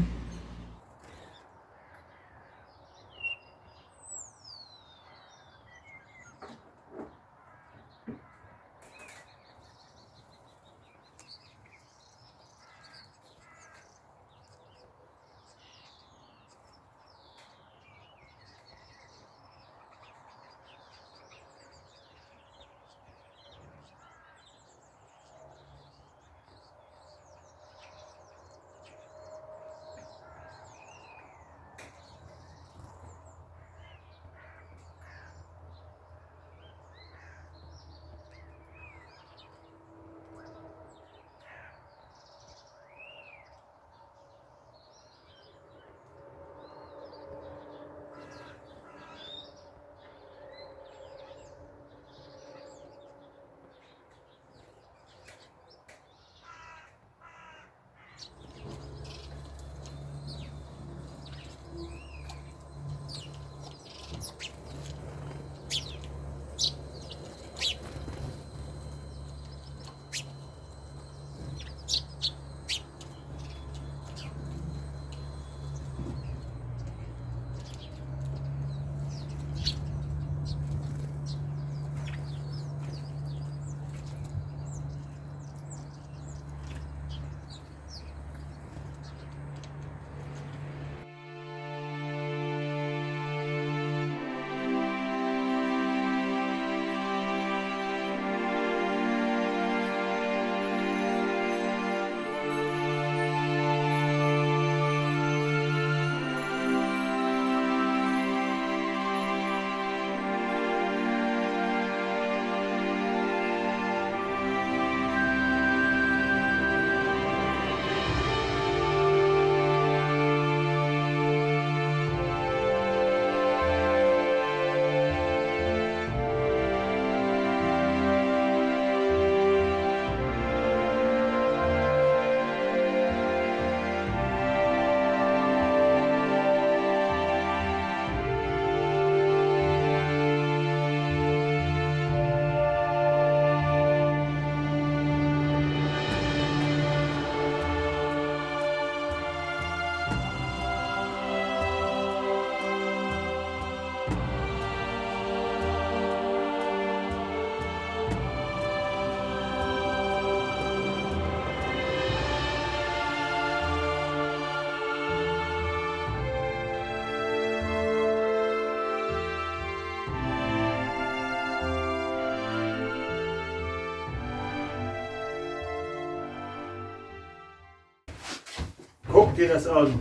Speaker 1: dir das an.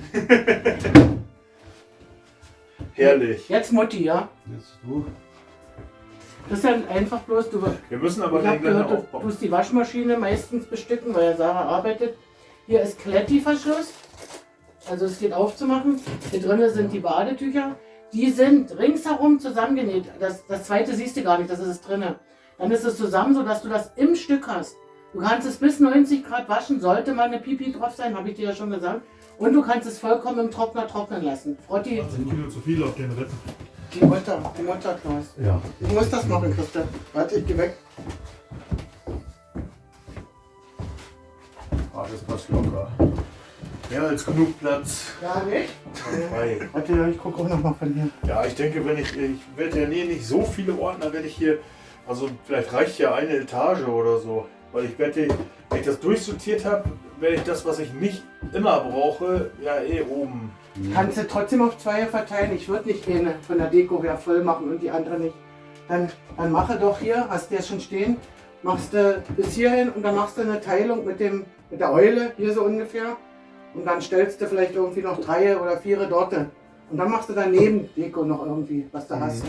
Speaker 1: Herrlich.
Speaker 4: Jetzt Mutti, ja?
Speaker 1: Jetzt du.
Speaker 4: Das ist ja einfach bloß,
Speaker 1: Wir müssen aber
Speaker 4: ich habe
Speaker 1: den gleich
Speaker 4: gehört, du
Speaker 1: aufbauen.
Speaker 4: tust die Waschmaschine meistens bestücken, weil ja Sarah arbeitet. Hier ist Kletti-Verschluss, also es geht aufzumachen. Hier drinnen sind die Badetücher. Die sind ringsherum zusammengenäht. Das zweite siehst du gar nicht, das ist es drinnen. Dann ist es zusammen, sodass du das im Stück hast. Du kannst es bis 90 Grad waschen, sollte mal eine Pipi drauf sein, habe ich dir ja schon gesagt. Und du kannst es vollkommen im Trockner trocknen lassen. Frotti,
Speaker 1: 10 Kilo zu viel auf den Rippen.
Speaker 4: die Mutter, Klaus.
Speaker 1: Ja.
Speaker 4: Du musst das machen, Christa. Warte, ich geh weg.
Speaker 1: Ah, das passt locker. Mehr als genug Platz.
Speaker 4: Ja, nicht?
Speaker 1: Frei.
Speaker 4: Warte, ich gucke auch noch mal von hier.
Speaker 1: Ja, ich denke, ich werde ja nicht so viele Ordner, werde ich hier, also vielleicht reicht ja eine Etage oder so. Weil ich werde, wenn ich das durchsortiert habe, werde ich das, was ich nicht immer brauche, ja oben.
Speaker 4: Kannst du trotzdem auf zwei verteilen. Ich würde nicht eine von der Deko her voll machen und die andere nicht. Dann mache doch hier, hast du ja schon stehen, machst du bis hierhin und dann machst du eine Teilung mit der Eule, hier so ungefähr. Und dann stellst du vielleicht irgendwie noch 3 oder 4 dort. Und dann machst du daneben Deko noch irgendwie, was du hast.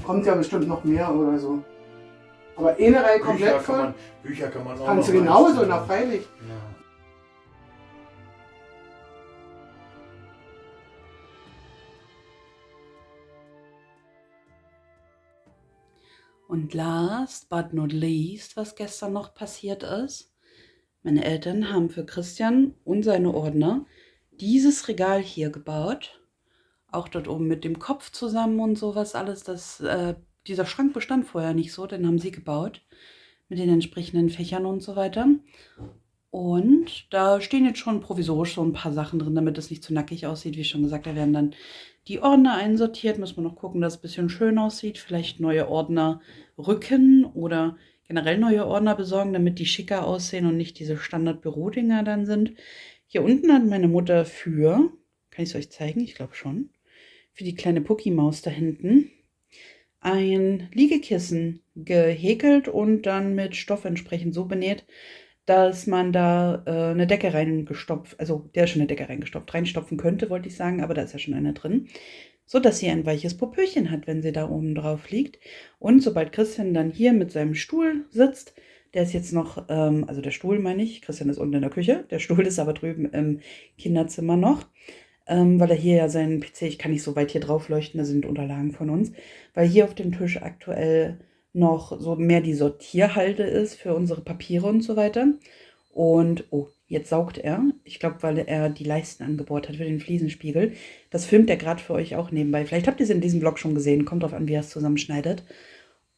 Speaker 4: Kommt ja bestimmt noch mehr oder so. Aber eine Reihe komplett voll.
Speaker 1: Bücher kann man auch
Speaker 4: Kannst du
Speaker 1: noch
Speaker 4: genauso,
Speaker 1: reinstellen.
Speaker 4: na freilich.
Speaker 1: Ja.
Speaker 3: Und last but not least, was gestern noch passiert ist, meine Eltern haben für Christian und seine Ordner dieses Regal hier gebaut. Auch dort oben mit dem Kopf zusammen und sowas alles. Dieser Schrank bestand vorher nicht so, den haben sie gebaut. Mit den entsprechenden Fächern und so weiter. Und da stehen jetzt schon provisorisch so ein paar Sachen drin, damit es nicht zu nackig aussieht. Wie schon gesagt, da werden dann die Ordner einsortiert. Müssen wir noch gucken, dass es ein bisschen schön aussieht. Vielleicht neue Ordner rücken oder generell neue Ordner besorgen, damit die schicker aussehen und nicht diese Standard-Bürodinger dann sind. Hier unten hat meine Mutter kann ich es euch zeigen? Ich glaube schon, für die kleine Pucki-Maus da hinten ein Liegekissen gehäkelt und dann mit Stoff entsprechend so benäht, dass man da eine Decke reingestopft, also der ist schon eine Decke reinstopfen könnte, wollte ich sagen, aber da ist ja schon eine drin, so dass sie ein weiches Popöchen hat, wenn sie da oben drauf liegt. Und sobald Christian dann hier mit seinem Stuhl sitzt, der ist jetzt noch, also der Stuhl meine ich, Christian ist unten in der Küche, der Stuhl ist aber drüben im Kinderzimmer noch, weil er hier ja seinen PC, ich kann nicht so weit hier drauf leuchten, da sind Unterlagen von uns, weil hier auf dem Tisch aktuell noch so mehr die Sortierhalde ist für unsere Papiere und so weiter. Und, oh, jetzt saugt er. Ich glaube, weil er die Leisten angebohrt hat für den Fliesenspiegel. Das filmt er gerade für euch auch nebenbei. Vielleicht habt ihr es in diesem Vlog schon gesehen. Kommt drauf an, wie er es zusammenschneidet.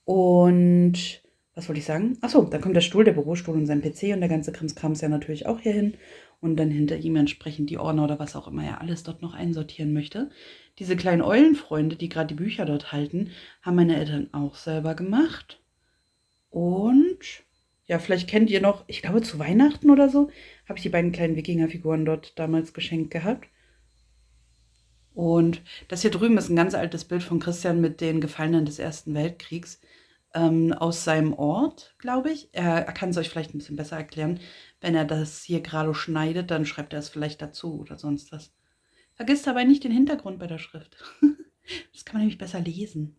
Speaker 3: Und was wollte ich sagen? Achso, da kommt der Stuhl, der Bürostuhl und sein PC und der ganze Krimskrams ja natürlich auch hier hin. Und dann hinter ihm entsprechend die Ordner oder was auch immer er alles dort noch einsortieren möchte. Diese kleinen Eulenfreunde, die gerade die Bücher dort halten, haben meine Eltern auch selber gemacht. Und ja, vielleicht kennt ihr noch, ich glaube zu Weihnachten oder so, habe ich die beiden kleinen Wikingerfiguren dort damals geschenkt gehabt. Und das hier drüben ist ein ganz altes Bild von Christian mit den Gefallenen des Ersten Weltkriegs. Aus seinem Ort, glaube ich. Er kann es euch vielleicht ein bisschen besser erklären. Wenn er das hier gerade schneidet, dann schreibt er es vielleicht dazu oder sonst was. Vergisst dabei nicht den Hintergrund bei der Schrift. Das kann man nämlich besser lesen.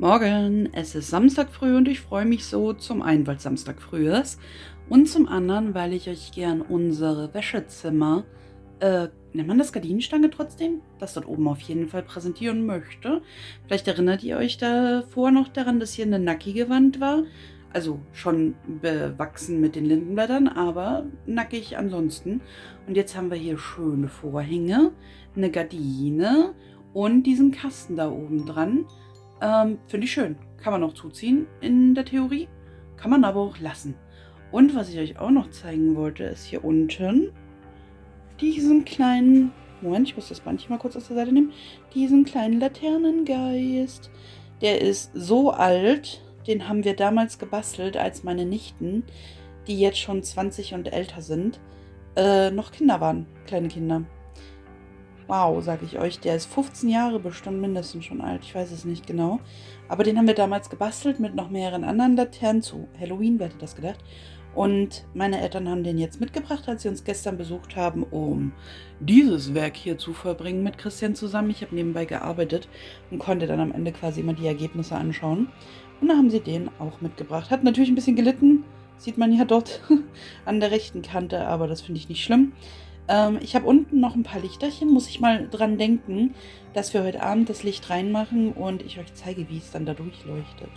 Speaker 3: Morgen, es ist Samstag früh und ich freue mich so, zum einen, weil es Samstag früh ist und zum anderen, weil ich euch gern unsere Wäschezimmer, nennt man das Gardinenstange trotzdem? Das dort oben auf jeden Fall präsentieren möchte. Vielleicht erinnert ihr euch davor noch daran, dass hier eine nackige Wand war. Also schon bewachsen mit den Lindenblättern, aber nackig ansonsten. Und jetzt haben wir hier schöne Vorhänge, eine Gardine und diesen Kasten da oben dran. Finde ich schön. Kann man noch zuziehen in der Theorie. Kann man aber auch lassen. Und was ich euch auch noch zeigen wollte, ist hier unten diesen kleinen... Moment, ich muss das Bandchen mal kurz aus der Seite nehmen. Diesen kleinen Laternengeist. Der ist so alt, den haben wir damals gebastelt, als meine Nichten, die jetzt schon 20 und älter sind, noch Kinder waren. Kleine Kinder. Wow, sage ich euch, der ist 15 Jahre bestimmt mindestens schon alt, ich weiß es nicht genau. Aber den haben wir damals gebastelt mit noch mehreren anderen Laternen zu Halloween, wer hätte das gedacht. Und meine Eltern haben den jetzt mitgebracht, als sie uns gestern besucht haben, um dieses Werk hier zu vollbringen mit Christian zusammen. Ich habe nebenbei gearbeitet und konnte dann am Ende quasi immer die Ergebnisse anschauen. Und da haben sie den auch mitgebracht. Hat natürlich ein bisschen gelitten, sieht man ja dort an der rechten Kante, aber das finde ich nicht schlimm. Ich habe unten noch ein paar Lichterchen, muss ich mal dran denken, dass wir heute Abend das Licht reinmachen und ich euch zeige, wie es dann da durchleuchtet.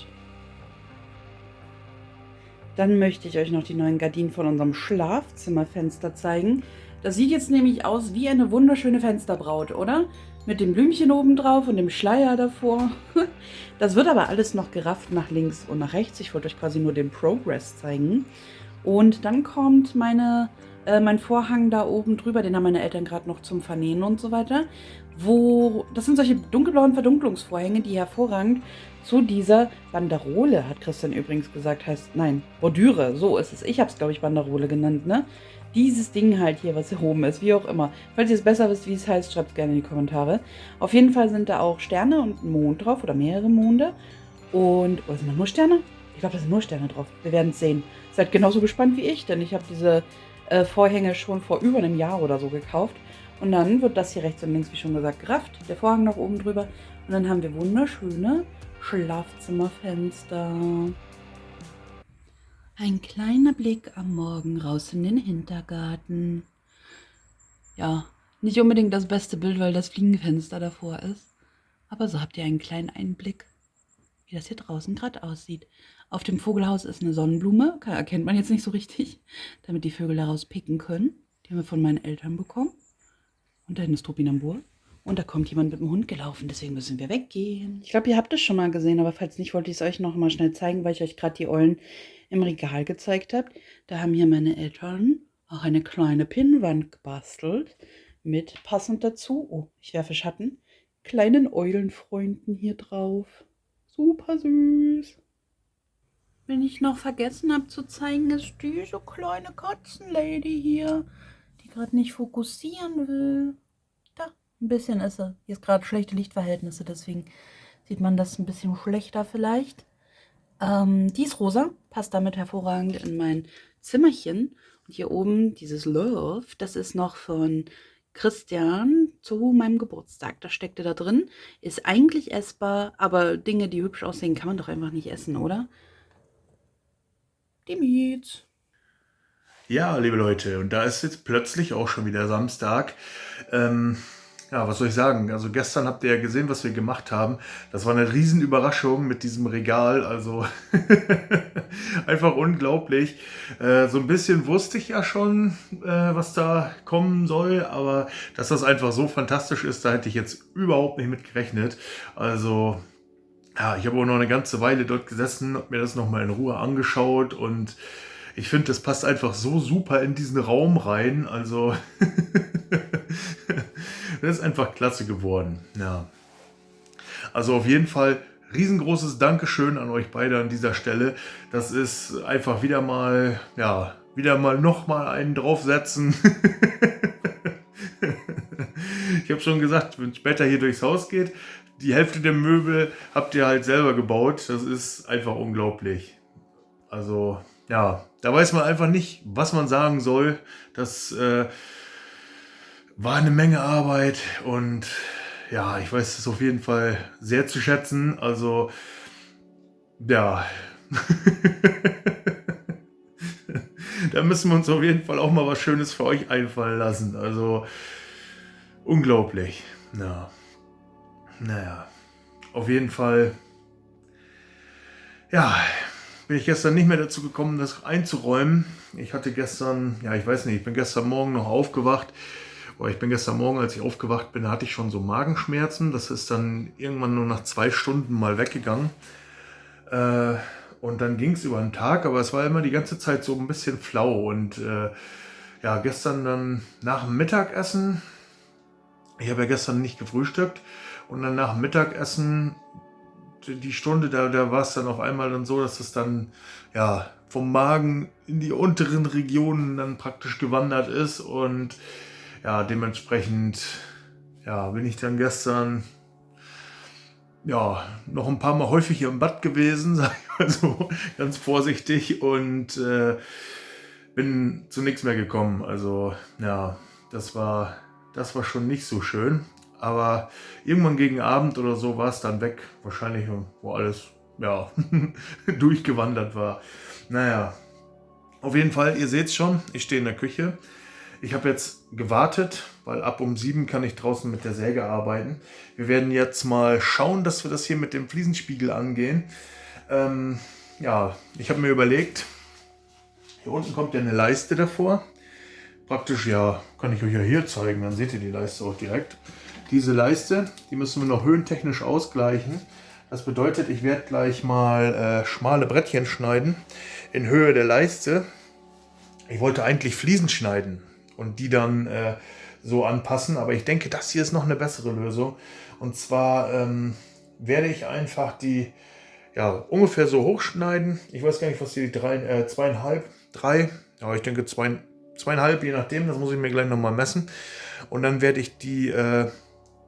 Speaker 3: Dann möchte ich euch noch die neuen Gardinen von unserem Schlafzimmerfenster zeigen. Das sieht jetzt nämlich aus wie eine wunderschöne Fensterbraut, oder? Mit dem Blümchen oben drauf und dem Schleier davor. Das wird aber alles noch gerafft nach links und nach rechts. Ich wollte euch quasi nur den Progress zeigen. Und dann kommt mein Vorhang da oben drüber, den haben meine Eltern gerade noch zum Vernähen und so weiter. Das sind solche dunkelblauen Verdunklungsvorhänge, die hervorragend zu dieser Banderole, hat Christian übrigens gesagt, Bordüre, so ist es. Ich habe es, glaube ich, Banderole genannt, ne? Dieses Ding halt hier, was hier oben ist, wie auch immer. Falls ihr es besser wisst, wie es heißt, schreibt es gerne in die Kommentare. Auf jeden Fall sind da auch Sterne und ein Mond drauf oder mehrere Monde. Oder sind da nur Sterne? Ich glaube, da sind nur Sterne drauf. Wir werden es sehen. Seid genauso gespannt wie ich, denn ich habe diese Vorhänge schon vor über einem Jahr oder so gekauft. Und dann wird das hier rechts und links, wie schon gesagt, gerafft. Der Vorhang noch oben drüber. Und dann haben wir wunderschöne Schlafzimmerfenster. Ein kleiner Blick am Morgen raus in den Hintergarten. Ja, nicht unbedingt das beste Bild, weil das Fliegenfenster davor ist. Aber so habt ihr einen kleinen Einblick, wie das hier draußen gerade aussieht. Auf dem Vogelhaus ist eine Sonnenblume, erkennt man jetzt nicht so richtig, damit die Vögel daraus picken können. Die haben wir von meinen Eltern bekommen. Und da hinten ist Topinambur. Und da kommt jemand mit dem Hund gelaufen, deswegen müssen wir weggehen. Ich glaube, ihr habt es schon mal gesehen, aber falls nicht, wollte ich es euch noch mal schnell zeigen, weil ich euch gerade die Eulen im Regal gezeigt habe. Da haben hier meine Eltern auch eine kleine Pinnwand gebastelt mit, passend dazu, oh, ich werfe Schatten, kleinen Eulenfreunden hier drauf. Super süß. Wenn ich noch vergessen habe zu zeigen, ist diese kleine Katzenlady hier, die gerade nicht fokussieren will. Da, ein bisschen ist sie. Hier ist gerade schlechte Lichtverhältnisse, deswegen sieht man das ein bisschen schlechter vielleicht. Die ist rosa, passt damit hervorragend in mein Zimmerchen. Und hier oben dieses Love, das ist noch von Christian zu meinem Geburtstag. Das steckte da drin. Ist eigentlich essbar, aber Dinge, die hübsch aussehen, kann man doch einfach nicht essen, oder? Die Mietz.
Speaker 2: Ja, liebe Leute, und da ist jetzt plötzlich auch schon wieder Samstag. Ja, was soll ich sagen? Also gestern habt ihr ja gesehen, was wir gemacht haben. Das war eine Riesenüberraschung mit diesem Regal. Also einfach unglaublich. So ein bisschen wusste ich ja schon, was da kommen soll. Aber dass das einfach so fantastisch ist, da hätte ich jetzt überhaupt nicht mit gerechnet. Also ja, ich habe auch noch eine ganze Weile dort gesessen, habe mir das nochmal in Ruhe angeschaut. Und ich finde, das passt einfach so super in diesen Raum rein. Also das ist einfach klasse geworden. Ja. Also auf jeden Fall riesengroßes Dankeschön an euch beide an dieser Stelle. Das ist einfach wieder mal noch mal einen draufsetzen. Ich habe schon gesagt, wenn es später hier durchs Haus geht, die Hälfte der Möbel habt ihr halt selber gebaut. Das ist einfach unglaublich. Also ja, da weiß man einfach nicht, was man sagen soll. Das war eine Menge Arbeit und ja, ich weiß es auf jeden Fall sehr zu schätzen. Also Ja. Da müssen wir uns auf jeden Fall auch mal was Schönes für euch einfallen lassen. Also unglaublich. Ja. Naja. Auf jeden Fall. Ja, bin ich gestern nicht mehr dazu gekommen, das einzuräumen. Ich hatte gestern, ja, ich weiß nicht, ich bin gestern Morgen noch aufgewacht. Oder ich bin gestern Morgen, als ich aufgewacht bin, hatte ich schon so Magenschmerzen. Das ist dann irgendwann nur nach 2 Stunden mal weggegangen. Und dann ging es über den Tag, aber es war immer die ganze Zeit so ein bisschen flau. Und ja, gestern dann nach dem Mittagessen, ich habe ja gestern nicht gefrühstückt, und dann nach dem Mittagessen, die Stunde, da war es dann auf einmal dann so, dass es dann ja vom Magen in die unteren Regionen dann praktisch gewandert ist. Und ja, dementsprechend ja, bin ich dann gestern ja noch ein paar Mal häufig im Bad gewesen, sag ich mal so, ganz vorsichtig, und bin zu nichts mehr gekommen. Also ja, das war schon nicht so schön. Aber irgendwann gegen Abend oder so war es dann weg. Wahrscheinlich, wo alles ja durchgewandert war. Naja, auf jeden Fall, ihr seht es schon, ich stehe in der Küche. Ich habe jetzt gewartet, weil ab um 7 kann ich draußen mit der Säge arbeiten. Wir werden jetzt mal schauen, dass wir das hier mit dem Fliesenspiegel angehen. Ja, ich habe mir überlegt, hier unten kommt ja eine Leiste davor. Praktisch, ja, kann ich euch ja hier zeigen, dann seht ihr die Leiste auch direkt. Diese Leiste, die müssen wir noch höhentechnisch ausgleichen. Das bedeutet, ich werde gleich mal schmale Brettchen schneiden in Höhe der Leiste. Ich wollte eigentlich Fliesen schneiden und die dann so anpassen, aber ich denke, das hier ist noch eine bessere Lösung. Und zwar werde ich einfach die ja, ungefähr so hochschneiden. Ich weiß gar nicht, was die 2,5, 3, aber ich denke 2,5, je nachdem, das muss ich mir gleich nochmal messen. Und dann werde ich die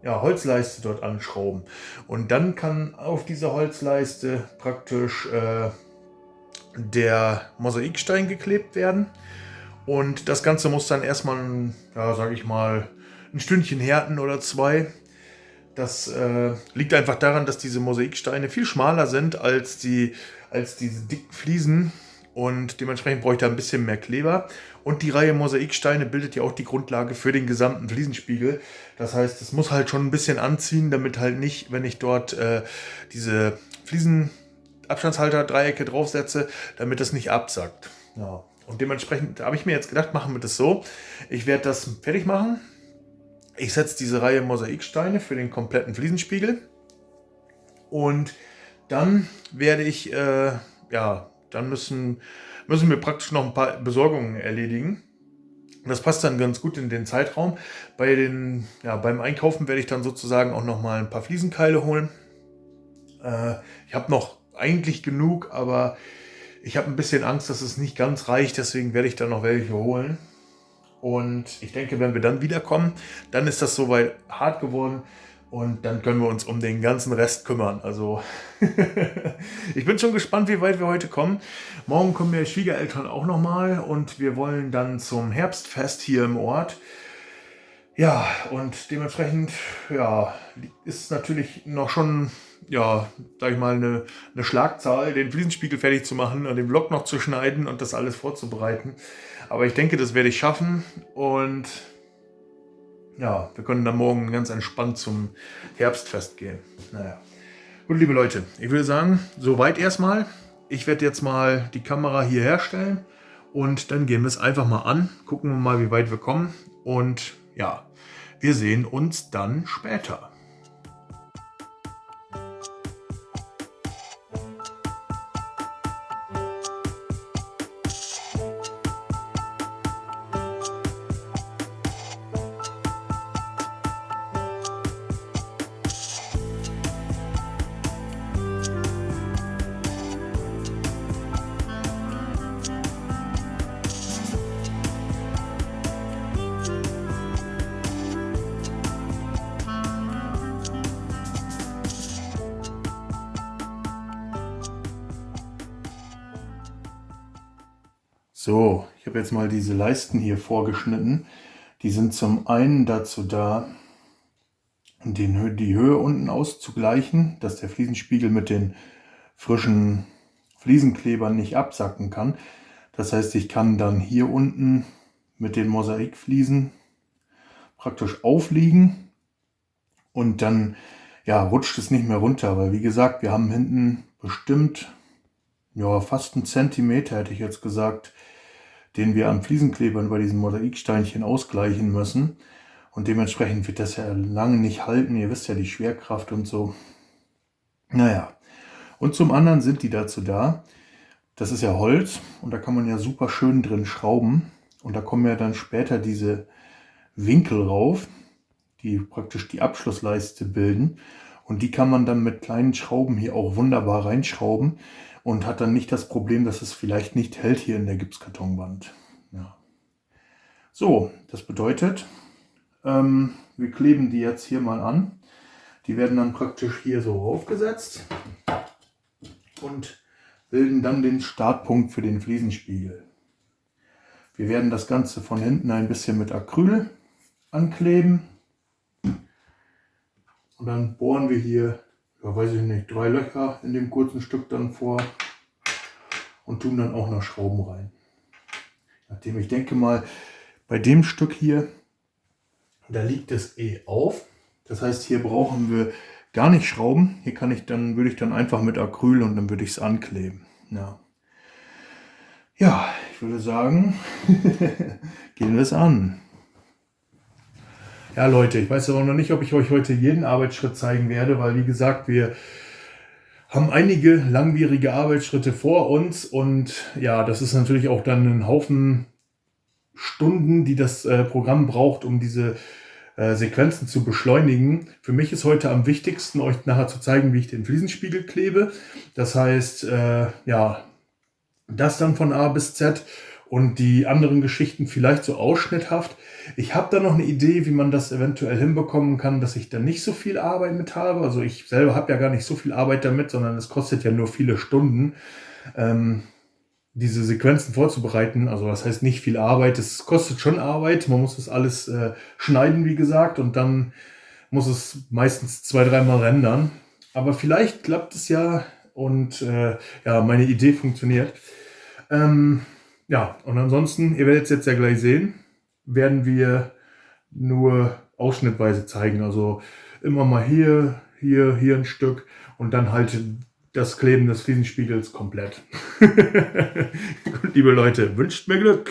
Speaker 2: ja, Holzleiste dort anschrauben. Und dann kann auf dieser Holzleiste praktisch der Mosaikstein geklebt werden. Und das Ganze muss dann erstmal, ja, sage ich mal, ein Stündchen härten oder 2. Das liegt einfach daran, dass diese Mosaiksteine viel schmaler sind als diese dicken Fliesen. Und dementsprechend brauche ich da ein bisschen mehr Kleber. Und die Reihe Mosaiksteine bildet ja auch die Grundlage für den gesamten Fliesenspiegel. Das heißt, es muss halt schon ein bisschen anziehen, damit halt nicht, wenn ich dort diese Fliesenabstandshalter, Dreiecke draufsetze, damit das nicht absackt. Ja. Und dementsprechend habe ich mir jetzt gedacht, machen wir das so. Ich werde das fertig machen. Ich setze diese Reihe Mosaiksteine für den kompletten Fliesenspiegel. Und dann werde ich, ja, dann müssen wir praktisch noch ein paar Besorgungen erledigen. Das passt dann ganz gut in den Zeitraum. Beim Einkaufen werde ich dann sozusagen auch noch mal ein paar Fliesenkeile holen. Ich habe noch eigentlich genug, aber ich habe ein bisschen Angst, dass es nicht ganz reicht. Deswegen werde ich dann noch welche holen. Und ich denke, wenn wir dann wiederkommen, dann ist das soweit hart geworden. Und dann können wir uns um den ganzen Rest kümmern. Also ich bin schon gespannt, wie weit wir heute kommen. Morgen kommen ja Schwiegereltern auch nochmal und wir wollen dann zum Herbstfest hier im Ort. Ja, und dementsprechend ja, ist natürlich noch schon, ja, sag ich mal, eine Schlagzahl, den Fliesenspiegel fertig zu machen und den Vlog noch zu schneiden und das alles vorzubereiten. Aber ich denke, das werde ich schaffen und ja, wir können dann morgen ganz entspannt zum Herbstfest gehen. Naja. Gut, liebe Leute, ich würde sagen, soweit erstmal. Ich werde jetzt mal die Kamera hier herstellen und dann gehen wir es einfach mal an. Gucken wir mal, wie weit wir kommen. Und ja, wir sehen uns dann später. So, ich habe jetzt mal diese Leisten hier vorgeschnitten. Die sind zum einen dazu da, die Höhe unten auszugleichen, dass der Fliesenspiegel mit den
Speaker 1: frischen Fliesenklebern nicht absacken kann. Das heißt, ich kann dann hier unten mit den Mosaikfliesen praktisch aufliegen und dann rutscht es nicht mehr runter, weil wie gesagt, wir haben hinten bestimmt fast einen Zentimeter, hätte ich jetzt gesagt, den wir an Fliesenklebern bei diesen Mosaiksteinchen ausgleichen müssen. Und dementsprechend wird das ja lange nicht halten. Ihr wisst ja, die Schwerkraft und so. Naja, und zum anderen sind die dazu da. Das ist ja Holz und da kann man ja super schön drin schrauben. Und da kommen ja dann später diese Winkel rauf, die praktisch die Abschlussleiste bilden. Und die kann man dann mit kleinen Schrauben hier auch wunderbar reinschrauben und hat dann nicht das Problem, dass es vielleicht nicht hält hier in der Gipskartonwand. Ja. So, das bedeutet, wir kleben die jetzt hier mal an. Die werden dann praktisch hier so aufgesetzt und bilden dann den Startpunkt für den Fliesenspiegel. Wir werden das Ganze von hinten ein bisschen mit Acryl ankleben. Und dann bohren wir hier, 3 Löcher in dem kurzen Stück dann vor und tun dann auch noch Schrauben rein. Nachdem ich denke mal, bei dem Stück hier, da liegt es auf. Das heißt, hier brauchen wir gar nicht schrauben. Hier würde ich dann einfach mit Acryl und dann würde ich es ankleben. Ja, ich würde sagen, gehen wir es an. Ja, Leute, ich weiß aber noch nicht, ob ich euch heute jeden Arbeitsschritt zeigen werde, weil wie gesagt, wir haben einige langwierige Arbeitsschritte vor uns und ja, das ist natürlich auch dann ein Haufen Stunden, die das Programm braucht, um diese Sequenzen zu beschleunigen. Für mich ist heute am wichtigsten, euch nachher zu zeigen, wie ich den Fliesenspiegel klebe. Das heißt, das dann von A bis Z und die anderen Geschichten vielleicht so ausschnitthaft. Ich habe da noch eine Idee, wie man das eventuell hinbekommen kann, dass ich da nicht so viel Arbeit mit habe. Also ich selber habe ja gar nicht so viel Arbeit damit, sondern es kostet ja nur viele Stunden, diese Sequenzen vorzubereiten. Also das heißt nicht viel Arbeit, es kostet schon Arbeit. Man muss das alles schneiden, wie gesagt, und dann muss es meistens 2-3 Mal rendern. Aber vielleicht klappt es ja und meine Idee funktioniert. Und ansonsten, ihr werdet es jetzt ja gleich sehen, werden wir nur ausschnittweise zeigen. Also immer mal hier ein Stück und dann halt das Kleben des Fliesenspiegels komplett. Gut, liebe Leute, wünscht mir Glück!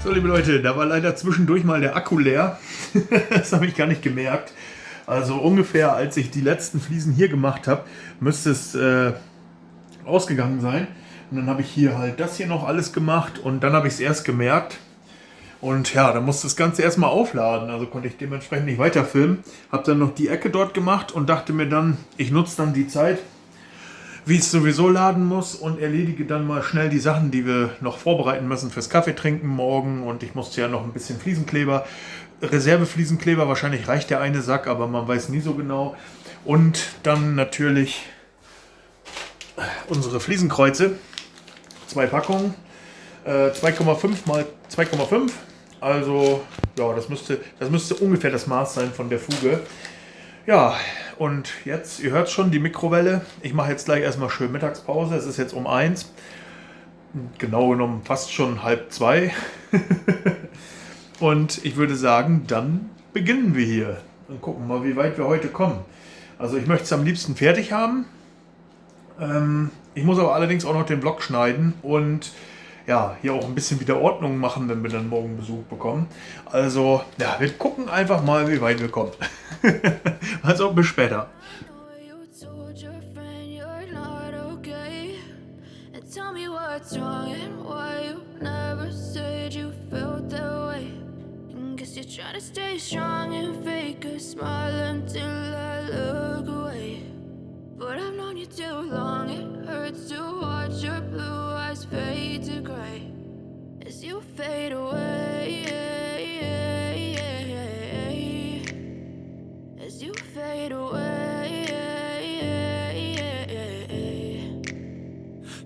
Speaker 2: So, liebe Leute, da war leider zwischendurch mal der Akku leer. Das habe ich gar nicht gemerkt. Also ungefähr, als ich die letzten Fliesen hier gemacht habe, müsste es ausgegangen sein. Und dann habe ich hier halt das hier noch alles gemacht und dann habe ich es erst gemerkt. Und ja, dann musste das Ganze erstmal aufladen. Also konnte ich dementsprechend nicht weiterfilmen. Habe dann noch die Ecke dort gemacht und dachte mir dann, ich nutze dann die Zeit, wie es sowieso laden muss, und erledige dann mal schnell die Sachen, die wir noch vorbereiten müssen fürs Kaffeetrinken morgen. Und ich musste ja noch ein bisschen Fliesenkleber, Reservefliesenkleber, wahrscheinlich reicht der eine Sack, aber man weiß nie so genau. Und dann natürlich unsere Fliesenkreuze, 2 Packungen, 2,5 mal 2,5. Also ja, das müsste ungefähr das Maß sein von der Fuge. Ja, und jetzt, ihr hört schon, die Mikrowelle. Ich mache jetzt gleich erstmal schön Mittagspause. Es ist jetzt um 1. Genau genommen fast schon 1:30. Und ich würde sagen, dann beginnen wir hier. Und gucken mal, wie weit wir heute kommen. Also ich möchte es am liebsten fertig haben. Ich muss aber allerdings auch noch den Vlog schneiden und ja, hier auch ein bisschen wieder Ordnung machen, wenn wir dann morgen Besuch bekommen. Also, ja, wir gucken einfach mal, wie weit wir kommen. Also, bis später.
Speaker 5: But I've known you too long, it hurts to watch your blue eyes fade to gray as you fade away, as you fade away.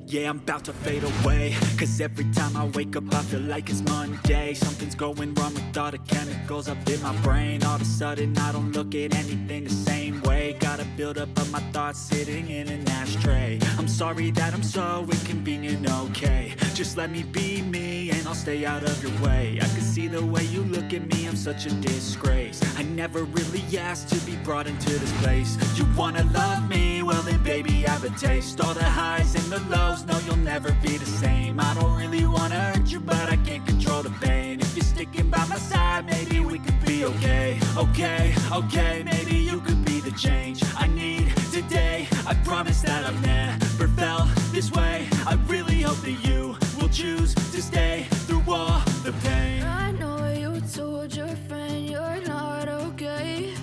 Speaker 6: Yeah, I'm about to fade away, cause every time I wake up I feel like it's Monday. Something's going wrong with all the chemicals up in my brain. All of a sudden I don't look at anything the same way. Gotta build up of my thoughts sitting in an ashtray. I'm sorry that I'm so inconvenient, okay. Just let me be me and I'll stay out of your way. I can see the way you look at me, I'm such a disgrace. I never really asked to be brought into this place. You wanna love me? Well then baby I have a taste. All the highs and the lows, no you'll never be the same. I don't really wanna hurt you but I can't control the pain. If you're sticking by my side maybe we could be okay. Okay, maybe you could be the change I need today. I promise that I've never felt this way. I really hope that you will choose to stay through all the pain.
Speaker 5: I know you told your friend you're not okay,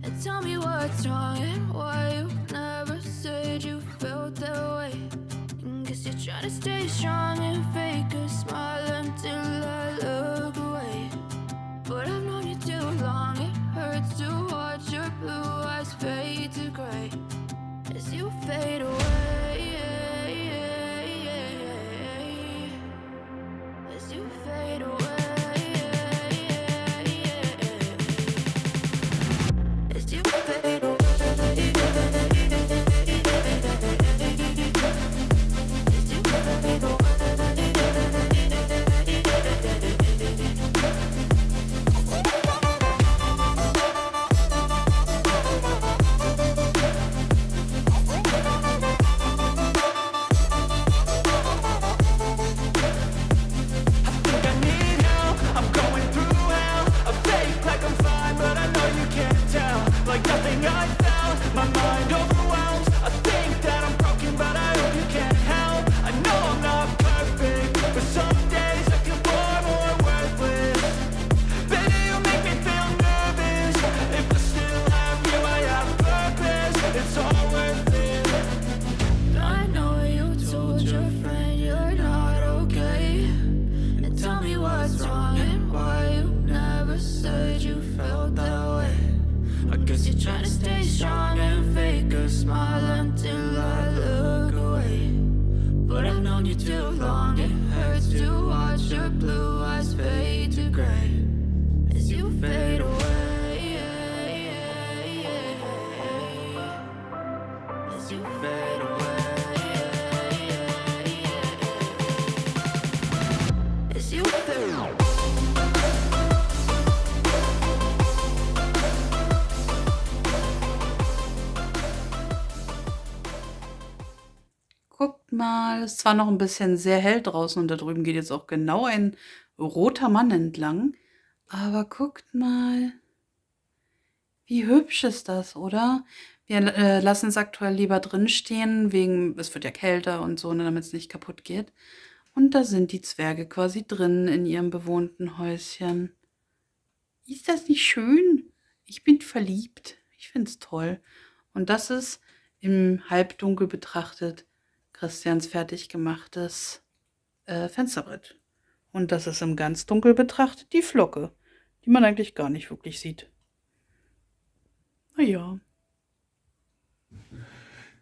Speaker 5: and tell me what's wrong and why you never said you felt that way. Guess you're trying to stay strong and fake a smile until I look away. But I've known you too long, it hurts to watch your blue eyes fade to gray as you fade away, as you fade away, as you fade away.
Speaker 3: Guckt mal, es ist zwar noch ein bisschen sehr hell draußen und da drüben geht jetzt auch genau ein roter Mann entlang. Aber guckt mal, wie hübsch ist das, oder? Wir lassen es aktuell lieber drin stehen, wegen, es wird ja kälter und so, ne, damit es nicht kaputt geht. Und da sind die Zwerge quasi drin in ihrem bewohnten Häuschen. Ist das nicht schön? Ich bin verliebt. Ich find's toll. Und das ist im Halbdunkel betrachtet Christians fertig gemachtes Fensterbrett. Und das ist im ganz dunkel betrachtet die Flocke, die man eigentlich gar nicht wirklich sieht. Naja.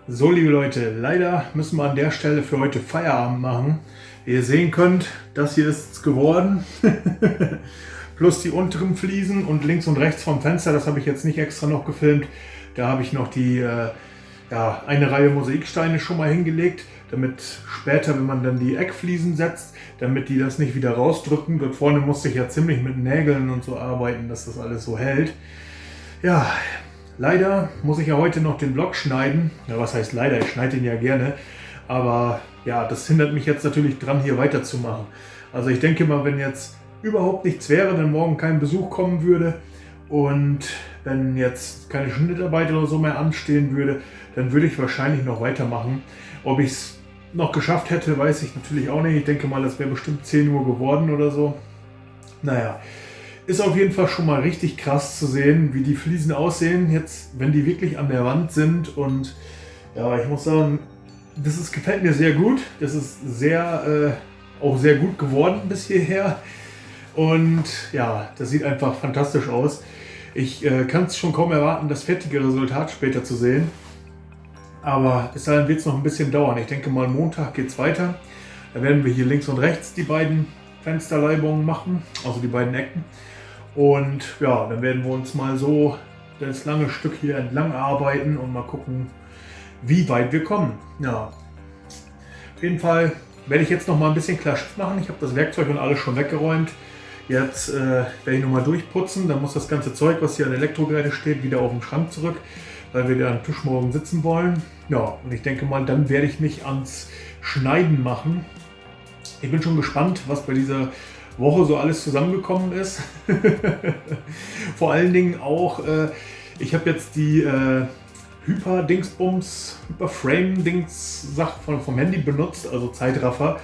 Speaker 1: So, liebe Leute, leider müssen wir an der Stelle für heute Feierabend machen. Wie ihr sehen könnt, das hier ist es geworden. Plus die unteren Fliesen und links und rechts vom Fenster, das habe ich jetzt nicht extra noch gefilmt. Da habe ich noch die eine Reihe Mosaiksteine schon mal hingelegt, damit später, wenn man dann die Eckfliesen setzt, damit die das nicht wieder rausdrücken. Dort vorne musste ich ja ziemlich mit Nägeln und so arbeiten, dass das alles so hält. Ja, leider muss ich ja heute noch den Vlog schneiden. Ja, was heißt leider? Ich schneide den ja gerne. Aber ja, das hindert mich jetzt natürlich dran, hier weiterzumachen. Also ich denke mal, wenn jetzt überhaupt nichts wäre, wenn morgen kein Besuch kommen würde und wenn jetzt keine Schnittarbeit oder so mehr anstehen würde, dann würde ich wahrscheinlich noch weitermachen. Ob ich es noch geschafft hätte, weiß ich natürlich auch nicht. Ich denke mal, das wäre bestimmt 10 Uhr geworden oder so. Naja, ist auf jeden Fall schon mal richtig krass zu sehen, wie die Fliesen aussehen, jetzt, wenn die wirklich an der Wand sind. Und ja, ich muss sagen, gefällt mir sehr gut. Das ist auch sehr gut geworden bis hierher. Und ja, das sieht einfach fantastisch aus. Ich kann es schon kaum erwarten, das fertige Resultat später zu sehen. Aber bis dahin wird es noch ein bisschen dauern. Ich denke mal, Montag geht es weiter. Da werden wir hier links und rechts die beiden Fensterleibungen machen, also die beiden Ecken. Und ja, dann werden wir uns mal so das lange Stück hier entlang arbeiten und mal gucken, wie weit wir kommen. Ja, auf jeden Fall werde ich jetzt noch mal ein bisschen klar Schiff machen. Ich habe das Werkzeug und alles schon weggeräumt. Jetzt werde ich noch mal durchputzen. Dann muss das ganze Zeug, was hier an Elektrogeräte steht, wieder auf den Schrank zurück, weil wir da am Tisch morgen sitzen wollen. Ja, und ich denke mal, dann werde ich mich ans Schneiden machen. Ich bin schon gespannt, was bei dieser Woche so alles zusammengekommen ist. Vor allen Dingen auch, ich habe jetzt die Hyper-Frame-Dings-Sache vom Handy benutzt, also Zeitraffer.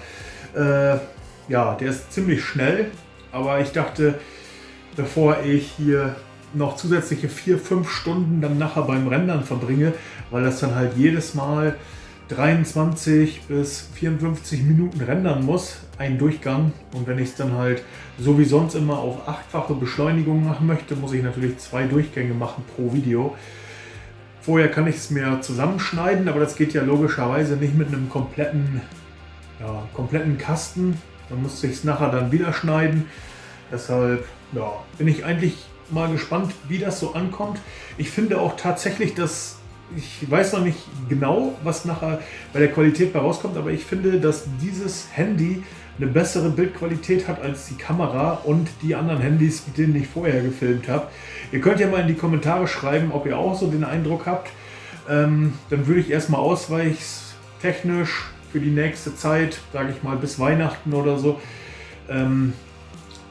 Speaker 1: Ja, der ist ziemlich schnell, aber ich dachte, bevor ich hier noch zusätzliche 4-5 Stunden dann nachher beim Rendern verbringe, weil das dann halt jedes Mal 23 bis 54 Minuten rendern muss, ein Durchgang. Und wenn ich es dann halt so wie sonst immer auf 8-fache Beschleunigung machen möchte, muss ich natürlich 2 Durchgänge machen pro Video. Vorher kann ich es mir zusammenschneiden, aber das geht ja logischerweise nicht mit einem kompletten Kasten. Dann müsste ich es nachher dann wieder schneiden. Deshalb bin ich eigentlich mal gespannt, wie das so ankommt. Ich finde auch tatsächlich, dass ich weiß noch nicht genau, was nachher bei der Qualität bei rauskommt, aber ich finde, dass dieses Handy eine bessere Bildqualität hat als die Kamera und die anderen Handys, mit denen ich vorher gefilmt habe. Ihr könnt ja mal in die Kommentare schreiben, ob ihr auch so den Eindruck habt. Dann würde ich erstmal ausweichstechnisch für die nächste Zeit, sage ich mal bis Weihnachten oder so,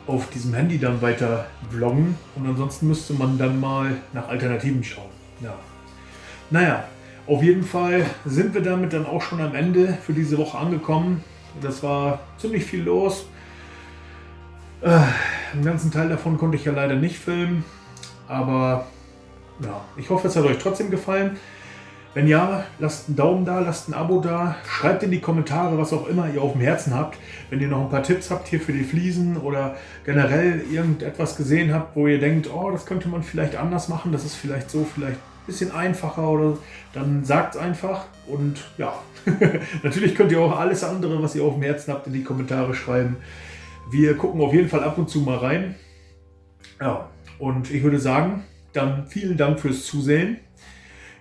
Speaker 1: auf diesem Handy dann weiter vloggen. Und ansonsten müsste man dann mal nach Alternativen schauen. Ja. Naja, auf jeden Fall sind wir damit dann auch schon am Ende für diese Woche angekommen. Das war ziemlich viel los. Den ganzen Teil davon konnte ich ja leider nicht filmen. Aber ja, ich hoffe, es hat euch trotzdem gefallen. Wenn ja, lasst einen Daumen da, lasst ein Abo da. Schreibt in die Kommentare, was auch immer ihr auf dem Herzen habt. Wenn ihr noch ein paar Tipps habt hier für die Fliesen oder generell irgendetwas gesehen habt, wo ihr denkt, oh, das könnte man vielleicht anders machen. Das ist vielleicht so, vielleicht bisschen einfacher oder dann sagt es einfach. Und ja, natürlich könnt ihr auch alles andere, was ihr auf dem Herzen habt, in die Kommentare schreiben. Wir gucken auf jeden Fall ab und zu mal rein. Ja, und ich würde sagen, dann vielen Dank fürs Zusehen.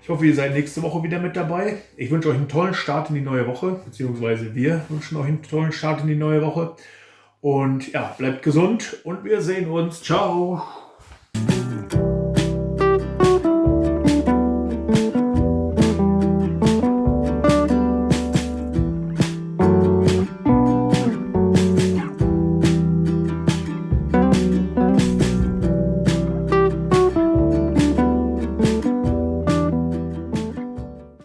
Speaker 1: Ich hoffe, ihr seid nächste Woche wieder mit dabei. Ich wünsche euch einen tollen Start in die neue Woche, beziehungsweise wir wünschen euch einen tollen Start in die neue Woche. Und ja, bleibt gesund und wir sehen uns. Ciao!